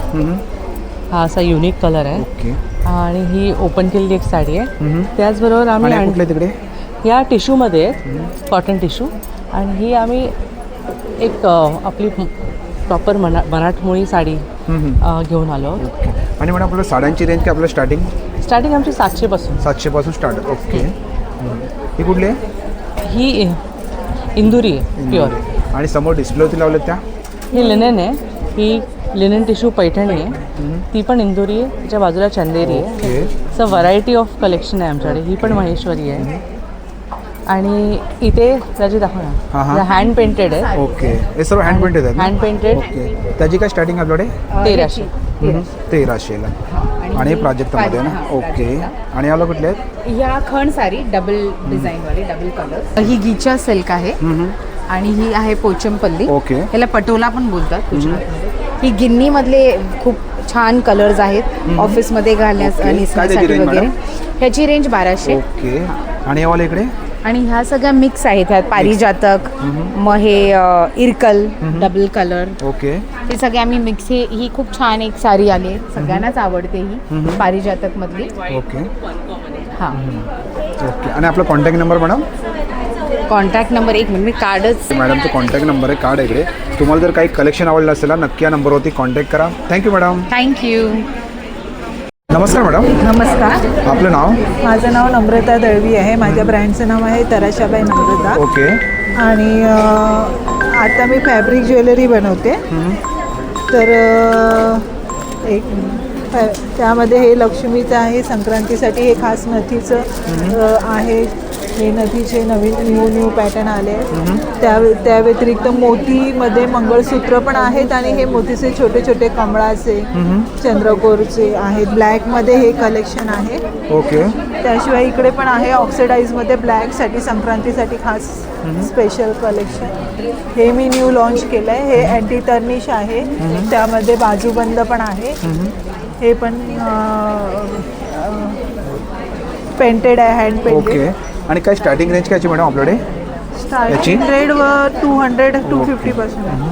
हा असा युनिक कलर आहे. आणि ही ओपन केलेली एक साडी आहे. त्याचबरोबर आम्ही तिकडे या टिश्यूमध्ये कॉटन टिश्यू. आणि ही आम्ही एक आपली प्रॉपर मराठमोळी साडी घेऊन आलो. आणि मॅडम आपल्या साड्यांची रेंज काय आपलं स्टार्टिंग आमची 700 पासून स्टार्ट. ओके. ही कुठली आहे? ही इंदुरी आहे प्युअर. आणि समोर डिस्प्ले होती लावले त्या? ही लिनेन आहे. ही लिनेन टिश्यू पैठणी आहे. ती पण इंदुरी आहे. त्याच्या बाजूला चंदेरी आहे. सो व्हरायटी ऑफ कलेक्शन आहे आमच्याकडे. ही पण महेश्वरी आहे. आणि इथे त्याची दाखव ना, हँड पेंटेड आहे. ओके. हे सर्व हँड पेंटेड आहे? Hand painted. ओके. त्याची काय स्टार्टिंग आपल्याकडे? 1300. 1300ला. आणि प्राजक्तामध्ये ना. ओके. आणि याला कुठले आहेत? ह्या खण साडी डबल डिझाईनवाली, डबल कलर. ही गीचा सिल्क आहे आणि ही आहे पोचमपल्ली. ओके. ह्याला पटोला पण बोलतात गुजरातमध्ये. ही गिन्नी मधले खूप छान कलर्स आहेत ऑफिसमध्ये घालण्यास आणि नेसण्यासाठी वगैरे. ह्याची रेंज 1200. ओके. आणि यावाला इकडे? आणि ह्या सगळ्या मिक्स आहेत, ह्यात पारिजातक, मग हे इरकल डबल कलर. ओके. हे सगळे आम्ही मिक्स. ही खूप छान एक साडी आली आहे, सगळ्यांनाच आवडते ही पारिजातक मधली. ओके. हां. ओके. आणि आपला contact number madam? Contact number 1 minute. मी कार्डच. मॅडमचं कॉन्टॅक्ट नंबर आहे, कार्ड आहे इकडे. तुम्हाला जर काही कलेक्शन आवडलं असेल नक्की या नंबरवरती कॉन्टॅक्ट करा. Thank you madam. थँक्यू. नमस्कार मॅडम. नमस्कार. आपलं नाव? माझं नाव नम्रता दळवी आहे. माझ्या ब्रँडचं नाव आहे तराशाबाई नम्रता. ओके. आणि आता मी फॅब्रिक ज्वेलरी बनवते. तर त्यामध्ये हे लक्ष्मीचं आहे, संक्रांतीसाठी हे खास नथीचं आहे. हे नथीचे नवीन न्यू पॅटर्न आले आहेत. त्या व्यतिरिक्त मोतीमध्ये मंगळसूत्र पण आहेत आणि हे मोतीचे छोटे छोटे कमळाचे, चंद्रकोरचे आहेत. ब्लॅकमध्ये हे कलेक्शन आहे. ओके. त्याशिवाय इकडे पण आहे ऑक्सिडाईजमध्ये ब्लॅकसाठी, संक्रांतीसाठी खास स्पेशल कलेक्शन. हे मी न्यू लॉन्च केलं आहे. हे अँटी टर्निश आहे, त्यामध्ये बाजूबंद पण आहे. हे पण पेंटेड आहे, हँड पेंटेड. ओके. आणि काय स्टार्टिंग रेंज काय मॅडम आपल्याकडे? स्टार्टिंग रेट 200-250% आहे.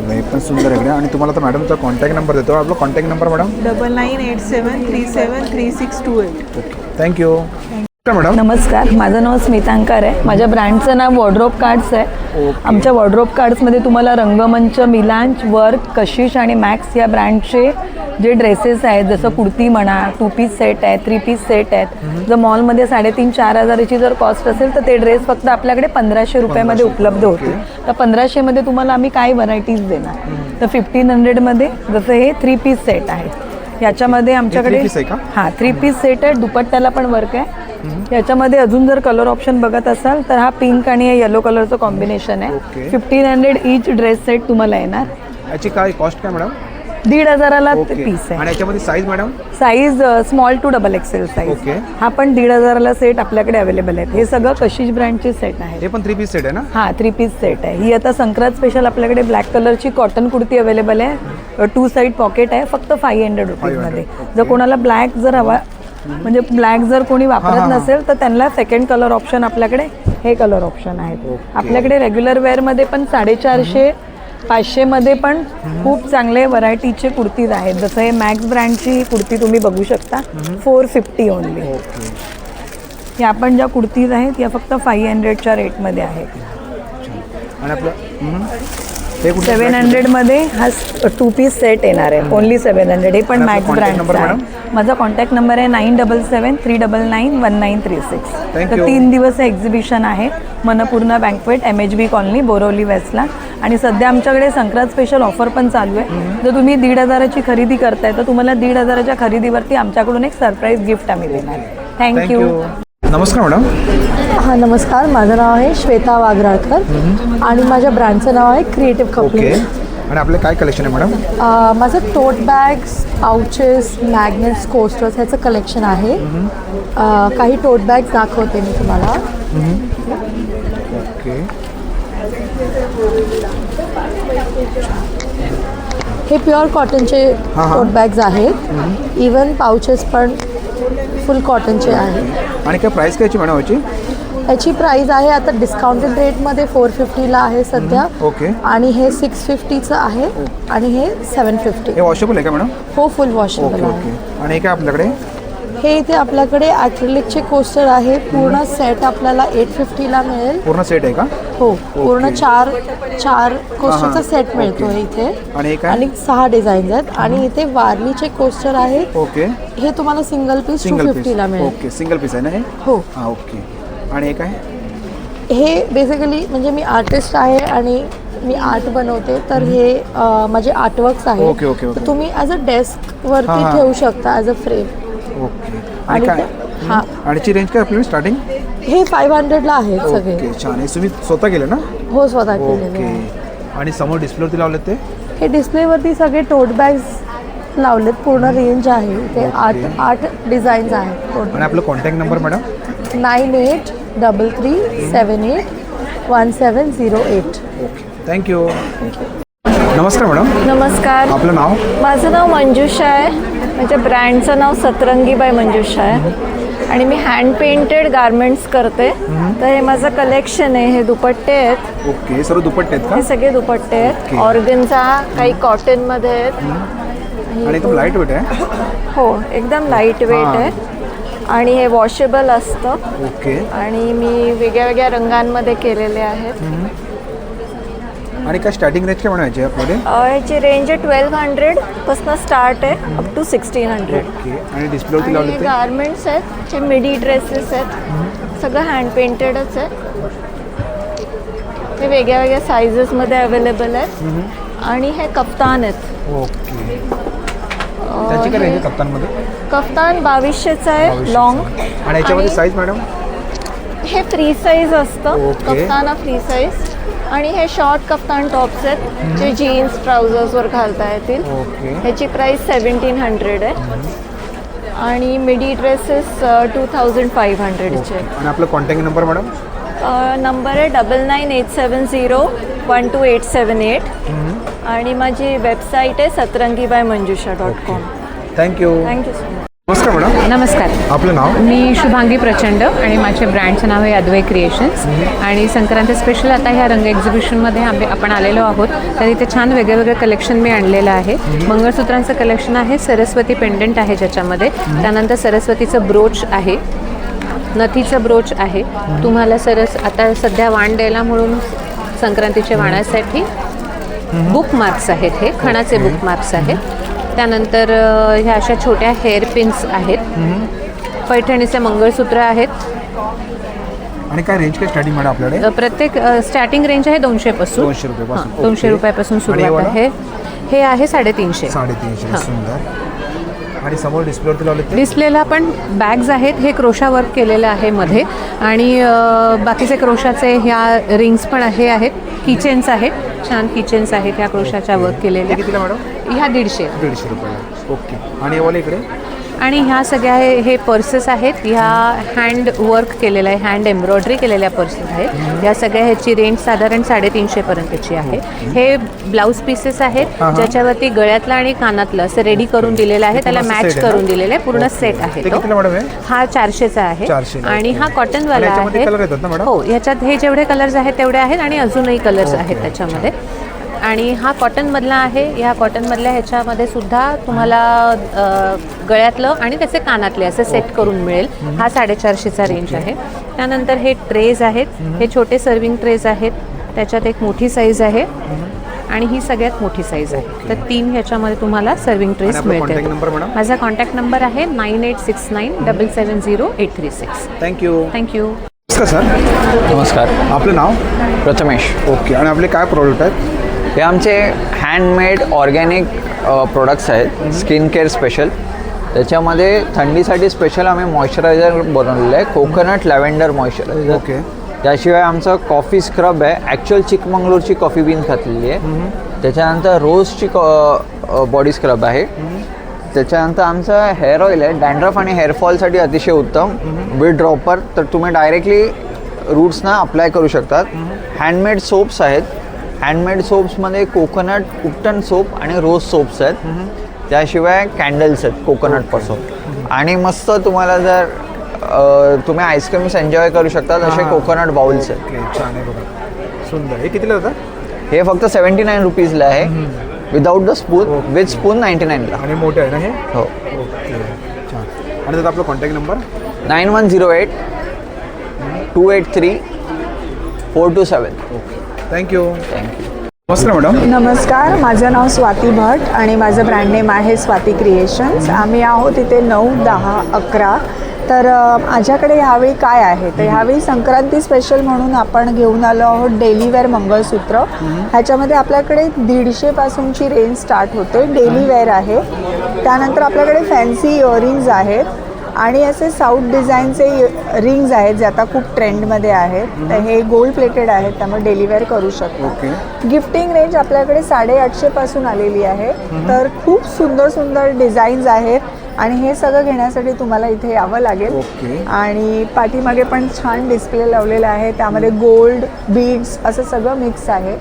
हे पण सुंदर आहे. आणि तुम्हाला तर मॅडमचा कॉन्टॅक्ट नंबर देतो. आपला contact number madam? 9987373628. Okay. Thank you. Madam नमस्कार. माझं नाव स्मितांकार आहे. माझ्या ब्रँडचं नाव वॉर्डरोब कार्ड्स आहे. आमच्या वॉर्डरोब कार्ड्समध्ये तुम्हाला रंगमंच, मिलांच, वर्क, कशिश आणि मॅक्स या ब्रँडचे जे ड्रेसेस आहेत, जसं कुर्ती म्हणा, 2 पीस सेट आहे, 3 पीस सेट आहेत. जर मॉलमध्ये 3,500-4 हजाराची जर कॉस्ट असेल तर ते ड्रेस फक्त आपल्याकडे 1500 रुपयामध्ये उपलब्ध होते. तर 1500मध्ये तुम्हाला आम्ही काय व्हरायटीज देणार. तर 1500मध्ये जसं हे 3 पीस सेट आहे. याच्यामध्ये आमच्याकडे 3 पीस सेट आहे. दुपट्ट्याला पण वर्क आहे. याच्यामध्ये अजून जर कलर ऑप्शन बघत असाल तर हा पिंक आणि येलो कलरचं कॉम्बिनेशन आहे. 1500 ईच ड्रेस सेट तुम्हाला येणार. याची काय कॉस्ट काय मॅडम? 1,500ला पीस आहे. आणि याच्यामध्ये size madam? Size small to double XL size. हा पण 1,500ला सेट आपल्याकडे अवेलेबल आहेत. हे सगळं कशिश ब्रँडचे सेट आहे. हे पण 3 पीस सेट आहे ना? हां, 3 पीस सेट आहे. ही आता संक्रांत स्पेशल आपल्याकडे ब्लॅक कलरची कॉटन कुर्ती अवेलेबल आहे. 2 साईड पॉकेट आहे. फक्त 500 रुपीजमध्ये. जर कोणाला ब्लॅक जर हवा, म्हणजे ब्लॅक जर कोणी वापरत नसेल तर त्यांना सेकंड कलर ऑप्शन आपल्याकडे हे कलर ऑप्शन आहेत. आपल्याकडे रेग्युलर वेअरमध्ये पण 450-500मध्ये पण खूप चांगले व्हरायटीचे कुर्तीज आहेत. जसं हे मॅक्स ब्रँडची कुर्ती तुम्ही बघू शकता, 450 ओनली. ह्या पण ज्या कुर्तीज आहेत या फक्त 500च्या रेटमध्ये आहेत. आणि आपलं 700मध्ये हा 2 पीस सेट येणार आहे. ओनली 700. हे पण मॅक्स ब्रँडचा आहे. माझा कॉन्टॅक्ट नंबर आहे 9773991936. तर 3 दिवस एक्झिबिशन आहे. मनपूर्णा बँकवेट, MHB कॉलनी, बोरवली वेस्टला. आणि सध्या आमच्याकडे संक्रांत स्पेशल ऑफर पण चालू आहे. जर तुम्ही 1,500ची खरेदी करताय तर तुम्हाला 1,500च्या खरेदीवरती आमच्याकडून एक सरप्राईज गिफ्ट आम्ही देणार. थँक्यू. नमस्कार मॅडम. हां, नमस्कार. माझं नाव आहे श्वेता वाघराळकर आणि माझ्या ब्रँडचं नाव आहे क्रिएटिव्ह कपलिंग. आणि आपले काय कलेक्शन आहे मॅडम? माझं tote bags, pouches, magnets, coasters ह्याचं कलेक्शन आहे. काही टोट बॅग्स दाखवते मी तुम्हाला. ओके. हे प्युअर कॉटनचे टोट बॅग्स आहेत. इवन पाउचेस पण फुल कॉटनचे आहेत. आणि काय प्राइस काय मॅडम याची? याची प्राइस आहे आता डिस्काउंटेड रेटमध्ये 450ला आहे सध्या. ओके. आणि हे 650चं आहे आणि हे 750. हे वॉशेबल आहे का मॅडम? हो, फुल वॉशेबल आहे. आणि काय आपल्याकडे? हे इथे आपल्याकडे ॲक्रिलिकचे कोस्टर आहे. पूर्ण सेट आपल्याला 850ला मिळेल. पूर्ण सेट आहे का? हो, पूर्ण चार कोस्टरचा सेट मिळतो इथे. आणि 6 डिझाईन्स आहेत. आणि इथे वारलीचे कोस्टर आहेत. ओके. हे तुम्हाला सिंगल पीस 250ला मिळेल. ओके. सिंगल पीस आहे ना हे? हो. हां, ओके. आणि हे काय? हे बेसिकली म्हणजे मी आर्टिस्ट आहे आणि मी आर्ट बनवते. तर हे माझे आर्टवर्क्स आहेत. Okay okay okay. तर तुम्ही ॲज अ डेस्कवरती ठेवू शकता ॲज अ फ्रेम. ओके. आणि काय? हां. आणि रेंज काय आपल्याला स्टार्टिंग? हे 500ला आहेत सगळे. ओके. छान आहे. तुम्ही स्वतः केलं ना? हो, स्वतः केलेले. ओके. आणि समोर डिस्प्लेवरती लावले ते? हे डिस्प्लेवरती सगळे टोट बॅग्स लावलेत, पूर्ण रेंज आहे इथे. 8 डिझाईन्स आहेत आणि आपलं कॉन्टॅक्ट नंबर मॅडम? 9833781708. थँक्यू. नमस्कार मॅडम. नमस्कार. आपलं नाव? माझं नाव मंजुषा आहे. माझ्या ब्रँडचं नाव सतरंगी बाय मंजुषा आहे आणि मी हँड पेंटेड गारमेंट्स करते. तर हे माझं कलेक्शन आहे. हे दुपट्टे आहेत. ओके, सर्व दुपट्टे आहेत का? हे सगळे दुपट्टे आहेत. ऑर्गनचा, काही कॉटनमध्ये आहेत आणि एकदम लाईट वेट आहे. हो, एकदम लाईट वेट आहे आणि हे वॉशेबल असतं. ओके. आणि मी वेगळ्या वेगळ्या रंगांमध्ये केलेले आहेत. आणि काय स्टार्टिंग रेंज काय म्हणायची आपल्याकडे? याची रेंज आहे 1200 पासून स्टार्ट आहे अप टू 1600. ओके. आणि डिस्प्लेवरती लावले ते गारमेंट्स आहेत, हे मिडी ड्रेसेस आहेत, सगळं हँड पेंटेडच आहे. हे वेगळ्या वेगळ्या सायझेसमध्ये अवेलेबल आहेत आणि हे कफ्तान आहेत. ओके. त्याची काय रेंज आहे कप्तानमध्ये? कफ्तान 2200चं आहे लॉंग. आणि याच्यामध्ये साईज मॅडम? हे फ्री साईज असतं. ओके. Kaftan free size. आणि हे शॉर्ट कफ्तान टॉप्स आहेत जे जीन्स ट्राउझर्सवर घालता येतील. ओके. ह्याची प्राईस 1700 आहे. आणि मिडी ड्रेसेस 2500चे. आणि आपलं कॉन्टॅक्ट नंबर मॅडम? नंबर आहे 9987012878 आणि माझी वेबसाईट आहे सतरंगीबायमंजुषा.com. थँक्यू. Thank you so much. नमस्कार मॅडम. नमस्कार. आपलं नाव? मी शुभांगी प्रचंड आणि माझ्या ब्रँडचं नाव आहे अद्वै क्रिएशन्स. आणि संक्रांती स्पेशल आता ह्या रंग एक्झिबिशनमध्ये आपण आलेलो आहोत. तर इथे छान वेगळं कलेक्शन मी आणलेलं आहे. मंगळसूत्रांचं कलेक्शन आहे, सरस्वती पेंडंट आहे ज्याच्यामध्ये, त्यानंतर सरस्वतीचं ब्रोच आहे, नथीचं ब्रोच आहे. तुम्हाला आता सध्या वाण द्यायला म्हणून संक्रांतीच्या वाणासाठी बुकमार्क्स आहेत, हे खणाचे बुकमार्क्स आहेत. त्यानंतर ह्या अशा छोट्या हेअर पिन्स आहेत, पैठणीचे मंगळसूत्र आहेत. आणि काय रेंज काय स्टार्टिंग मॅडम आपल्याकडे? प्रत्येक स्टार्टिंग रेंज आहे 200 पासून. 200 रुपयापासून. 200 रुपयापासून सुरुवात आहे. हे आहे 350. 350. सुंदर. आणि समोर डिस्प्लेवरती लावले ते? डिस्प्लेला पण बॅग्स आहेत. हे क्रोशा वर्क केलेलं आहे मध्ये. आणि बाकीचे क्रोशाचे ह्या रिंग्स पण आहेत. किचेन्स आहेत, छान किचेन्स आहेत ह्या क्रोशाच्या वर्क केलेल्या. कितीला मॅडम? ह्या 150. 150 रुपये. ओके. आणि वाले इकडे? आणि ह्या सगळ्या हे पर्सेस आहेत. ह्या हँड वर्क केलेलं आहे, हँड एम्ब्रॉयडरी केलेल्या पर्सेस आहेत. ह्या सगळ्या ह्याची रेंज साधारण 350 पर्यंतची आहे. हे ब्लाऊज पीसेस आहेत ज्याच्यावरती गळ्यातलं आणि कानातलं असं रेडी करून दिलेलं आहे, त्याला मॅच करून दिलेलं आहे. पूर्ण सेट आहे तो. हा 400चा आहे. आणि हा कॉटनवाला आहे. हो, ह्याच्यात हे जेवढे कलर्स आहेत तेवढे आहेत आणि अजूनही कलर्स आहेत त्याच्यामध्ये. आणि हा कॉटनमधला आहे. ह्या कॉटनमधल्या ह्याच्यामध्ये सुद्धा तुम्हाला गळ्यातलं आणि त्याचे कानातले असं सेट करून मिळेल. हा 450चा रेंज आहे. त्यानंतर हे ट्रेज आहेत, हे छोटे सर्विंग ट्रेज आहेत. त्याच्यात एक मोठी साईज आहे आणि ही सगळ्यात मोठी साईज आहे. तर 3 ह्याच्यामध्ये तुम्हाला सर्विंग ट्रेज मिळतील. माझा कॉन्टॅक्ट नंबर आहे 9869770836. थँक्यू. थँक्यू. नमस्कार सर. नमस्कार. आपलं नाव? प्रथमेश. ओके. आणि आपले काय प्रोडक्ट आहेत? हे आमचे हँडमेड ऑर्गॅनिक प्रोडक्ट्स आहेत, स्किन केअर स्पेशल. त्याच्यामध्ये थंडीसाठी स्पेशल आम्ही मॉइश्चरायझर बनवलेलं आहे, कोकोनट लॅव्हेंडर मॉइश्चरायझर. ओके. त्याशिवाय आमचं कॉफी स्क्रब आहे, ॲक्च्युअल चिकमंगळूरची कॉफी बीन घातलेली आहे. त्याच्यानंतर रोजची बॉडी स्क्रब आहे. त्याच्यानंतर आमचं हेअर ऑइल आहे, डॅन्ड्रफ आणि हेअरफॉलसाठी अतिशय उत्तम, विथ ड्रॉपर. तर तुम्ही डायरेक्टली रूट्सना अप्लाय करू शकतात. हँडमेड सोप्स आहेत. हँडमेड सोप्समध्ये कोकोनट उपटन सोप आणि रोज सोप्स आहेत. त्याशिवाय कॅन्डल्स आहेत कोकोनटपासून. आणि मस्त तुम्हाला जर तुम्ही आईस्क्रीम्स एन्जॉय करू शकता असे कोकोनट बाउल्स आहेत. छान आहे बघा, सुंदर. हे कितीला होतं? हे फक्त 79 रुपीजला आहे, without the spoon. With spoon 99ला. आणि मोठे आहे ना हे? हो. ओके. छान. आणि त्यात आपला कॉन्टॅक्ट नंबर? 9108-283-427. ओके. थँक्यू. नमस्कार मॅडम. नमस्कार. माझं नाव स्वाती भट आणि माझं ब्रँड नेम आहे स्वाती क्रिएशन्स. आम्ही आहोत इथे 9, 10, 11. तर माझ्याकडे ह्यावेळी काय आहे तर ह्यावेळी संक्रांती स्पेशल म्हणून आपण घेऊन आलो आहोत डेलीवेअर मंगळसूत्र. ह्याच्यामध्ये आपल्याकडे 150 पासूनची रेंज स्टार्ट होते, डेलीवेअर आहे. त्यानंतर आपल्याकडे फॅन्सी इयरिंग्ज आहेत आणि असे साऊथ डिझाईनचे रिंग्स आहेत जे आता खूप ट्रेंडमध्ये आहेत. तर हे गोल्ड प्लेटेड आहेत, त्यामुळे डेलीवेअर करू शकतो. गिफ्टिंग रेंज आपल्याकडे 850 पासून आलेली आहे. तर खूप सुंदर सुंदर डिझाईन्स आहेत आणि हे सगळं घेण्यासाठी तुम्हाला इथे यावं लागेल. आणि पाठीमागे पण छान डिस्प्ले लावलेला आहे, त्यामध्ये गोल्ड बीड्स असं सगळं मिक्स आहे.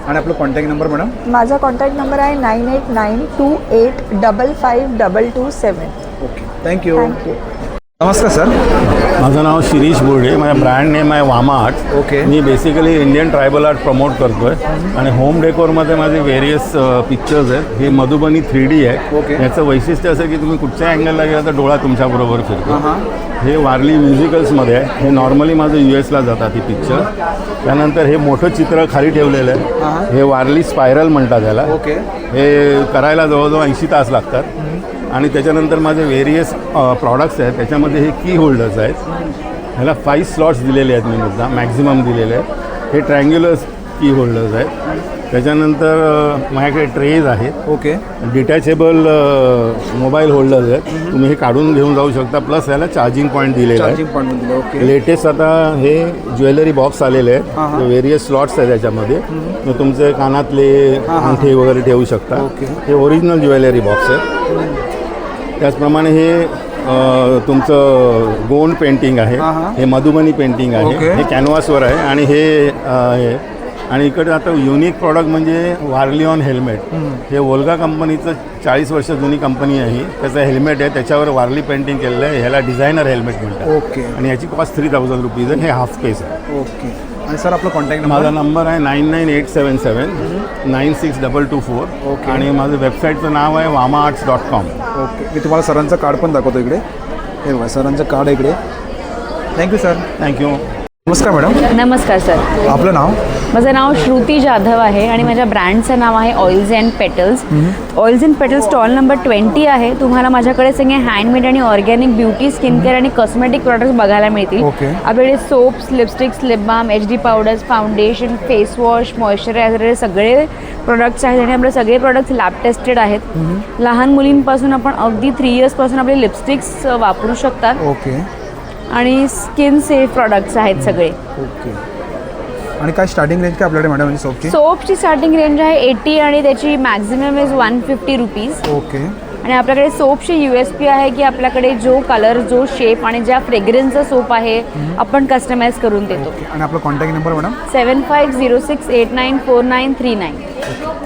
आणि आपला कॉन्टॅक्ट नंबर मॅडम? माझा कॉन्टॅक्ट नंबर आहे 9892855227. Okay, thank you. नमस्कार सर. माझं नाव शिरीष बोर्डे. माझा ब्रँड नेम आहे वामा आर्ट्स. ओके. मी basically Indian tribal art promote करतो आहे आणि होम डेकोरमध्ये माझे व्हेरियस पिक्चर्स आहेत. हे मधुबनी 3D आहे. ओके. याचं वैशिष्ट्य असं की तुम्ही कुठच्या अँगलला गेला तर डोळा तुमच्याबरोबर फिरतो. हे वारली म्युझिकल्समध्ये आहे. हे नॉर्मली माझं US ला जातात ही पिक्चर. त्यानंतर हे मोठं चित्र खाली ठेवलेलं आहे. हे वारली स्पायरल म्हणतात त्याला. ओके. हे करायला जवळजवळ 80 तास लागतात. आणि त्याच्यानंतर माझे व्हेरियस प्रॉडक्ट्स आहेत. त्याच्यामध्ये हे की होल्डर्स आहेत. ह्याला 5 स्लॉट्स दिलेले आहेत मी मुद्दा मॅक्झिमम दिलेले आहेत. हे ट्रँग्युलर की होल्डर्स आहेत. त्याच्यानंतर माझ्याकडे ट्रेज आहेत. ओके. डिटॅचेबल मोबाईल होल्डर्स आहेत. तुम्ही हे काढून घेऊन जाऊ शकता. प्लस याला चार्जिंग पॉईंट दिलेला आहे. ओके. लेटेस्ट आता हे ज्वेलरी बॉक्स आलेले आहेत. व्हेरियस स्लॉट्स आहेत त्याच्यामध्ये. मग तुमचे कानातले अंगठी वगैरे ठेवू शकता. हे ओरिजिनल ज्वेलरी बॉक्स आहे. त्याचप्रमाणे हे तुमचं गोंड पेंटिंग आहे. हे मधुबनी पेंटिंग आहे. हे कॅनव्हासवर आहे आणि हे आणि इकडे आता युनिक प्रॉडक्ट म्हणजे वारली ऑन हेल्मेट. हे वोल्गा कंपनीचं 40 वर्ष जुनी कंपनी आहे. त्याचं हेल्मेट आहे, त्याच्यावर वारली पेंटिंग केलेलं आहे. ह्याला डिझायनर हेल्मेट म्हणतात. ओके. आणि याची कॉस्ट 3000 रुपीज आहे. हे हाफ केस आहे. ओके. आणि सर आपला कॉन्टॅक्ट नंबर? माझा नंबर आहे 9987796224. ओके. आणि माझं वेबसाईटचं नाव आहे wamaarts.com. ओके. मी तुम्हाला सरांचं कार्ड पण दाखवतो इकडे. हे बघा सरांचं कार्ड आहे इकडे. Thank you sir. थँक्यू. नमस्कार मॅडम. नमस्कार सर. आपलं नाव? माझं नाव श्रुती जाधव आहे आणि माझ्या ब्रँडचं नाव आहे oils and petals. Oils and petals stall number 20 आहे. तुम्हाला माझ्याकडे सगळे हँडमेड आणि ऑर्गॅनिक ब्युटी स्किन केअर आणि कॉस्मेटिक प्रॉडक्ट्स बघायला मिळतील. आपल्याकडे soaps, lipsticks, lip balm, HD powders, foundation, face wash, moisturiser सगळे प्रोडक्ट्स आहेत. आणि आपले सगळे प्रोडक्ट्स लॅब टेस्टेड आहेत. लहान मुलींपासून आपण अगदी 3 इयर्सपासून आपले लिपस्टिक्स वापरू शकतात. ओके. आणि स्किन सेफ प्रॉडक्ट्स आहेत सगळे. ओके. आणि काय स्टार्टिंग रेंज काय आपल्याकडे मॅडम म्हणजे सोपची? सोपची स्टार्टिंग रेंज आहे 80 आणि त्याची मॅक्झिमम इज 150 रुपीज. ओके. आणि आपल्याकडे सोपची USP आहे की आपल्याकडे जो कलर, जो शेप आणि ज्या फ्रेग्रन्सचा सोप आहे आपण कस्टमाइज करून देतो. आणि आपला contact number madam? 7506894939.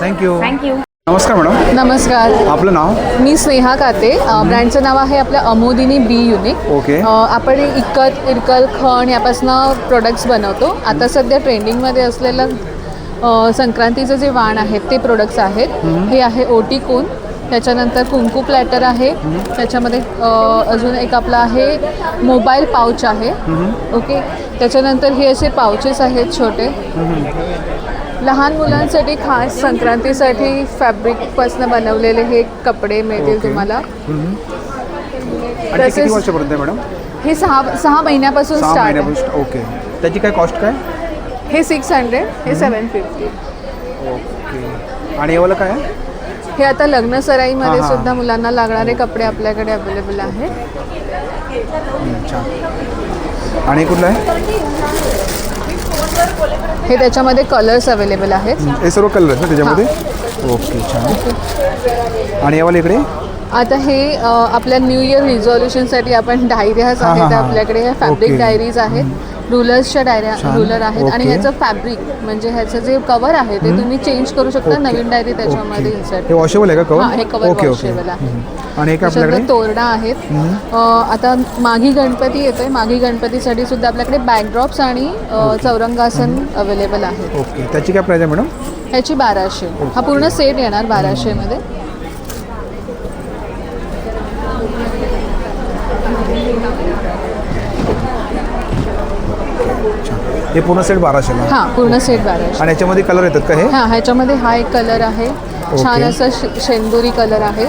Thank you. Thank you. नमस्कार मॅडम. नमस्कार. आपलं नाव? मी स्नेहा काते. ब्रँडचं नाव आहे आपलं अमोदिनी बी युनिक. ओके. आपण इकत, इरकल, खण यापासनं प्रोडक्ट्स बनवतो. आता सध्या ट्रेंडिंगमध्ये असलेलं संक्रांतीचं जे वाण आहेत ते प्रोडक्ट्स आहेत. हे आहे ओटी कोन. त्याच्यानंतर कुंकू प्लॅटर आहे. त्याच्यामध्ये अजून एक आपला आहे मोबाईल पाऊच आहे. ओके. त्याच्यानंतर हे असे पाउचेस आहेत छोटे. लहान मुलांसाठी खास संक्रांतीसाठी फॅब्रिकपासून बनवलेले हे कपडे मिळतील तुम्हाला. किती वर्षापर्यंत आहे मॅडम? हे 6 महिन्यापासून स्टार्ट आहे. ओके. त्याची काय कॉस्ट काय? हे 600, हे 750. ओके. आणि एवढं काय आहे? हे आता लग्न सराईमध्ये सुद्धा मुलांना लागणारे कपडे आपल्याकडे अवेलेबल आहेत. आणि कुठलं आहे? हे त्याच्यामध्ये कलर्स अवेलेबल आहेत. हे सर्व कलर आहेत ना त्याच्यामध्ये? ओके. छान. आणि यावाला इकडे? आता हे आपल्या न्यू इयर रिझॉल्युशनसाठी आपण डायऱ्याज आहेत आपल्याकडे. ह्या फॅब्रिक डायरीज आहेत. रुलर्सच्या रुलर आहेत. आणि ह्याचं फॅब्रिक म्हणजे ह्याचं जे कवर आहे ते तुम्ही चेंज करू शकता. नवीन डायरी त्याच्यामध्ये इन्सर्ट. हे वॉशेबल आहे का कवर? हे कवर वॉशेबल आहे. आणि एक आपल्याकडे तोरणा आहेत. आता माघी गणपती येतोय. माघी गणपतीसाठी सुद्धा आपल्याकडे बॅकड्रॉप्स आणि चौरंगासन अवेलेबल आहे. ओके. त्याची काय प्राइस आहे मॅडम? ह्याची 1200. हा पूर्ण सेट येणार 1200 मध्ये. हे पूर्ण सेट 1200 ला? हां, पूर्ण सेट 1200. आणि याच्यामध्ये कलर येतात का हे? हां, ह्याच्यामध्ये हा एक कलर आहे. छान असा शेंदुरी कलर आहे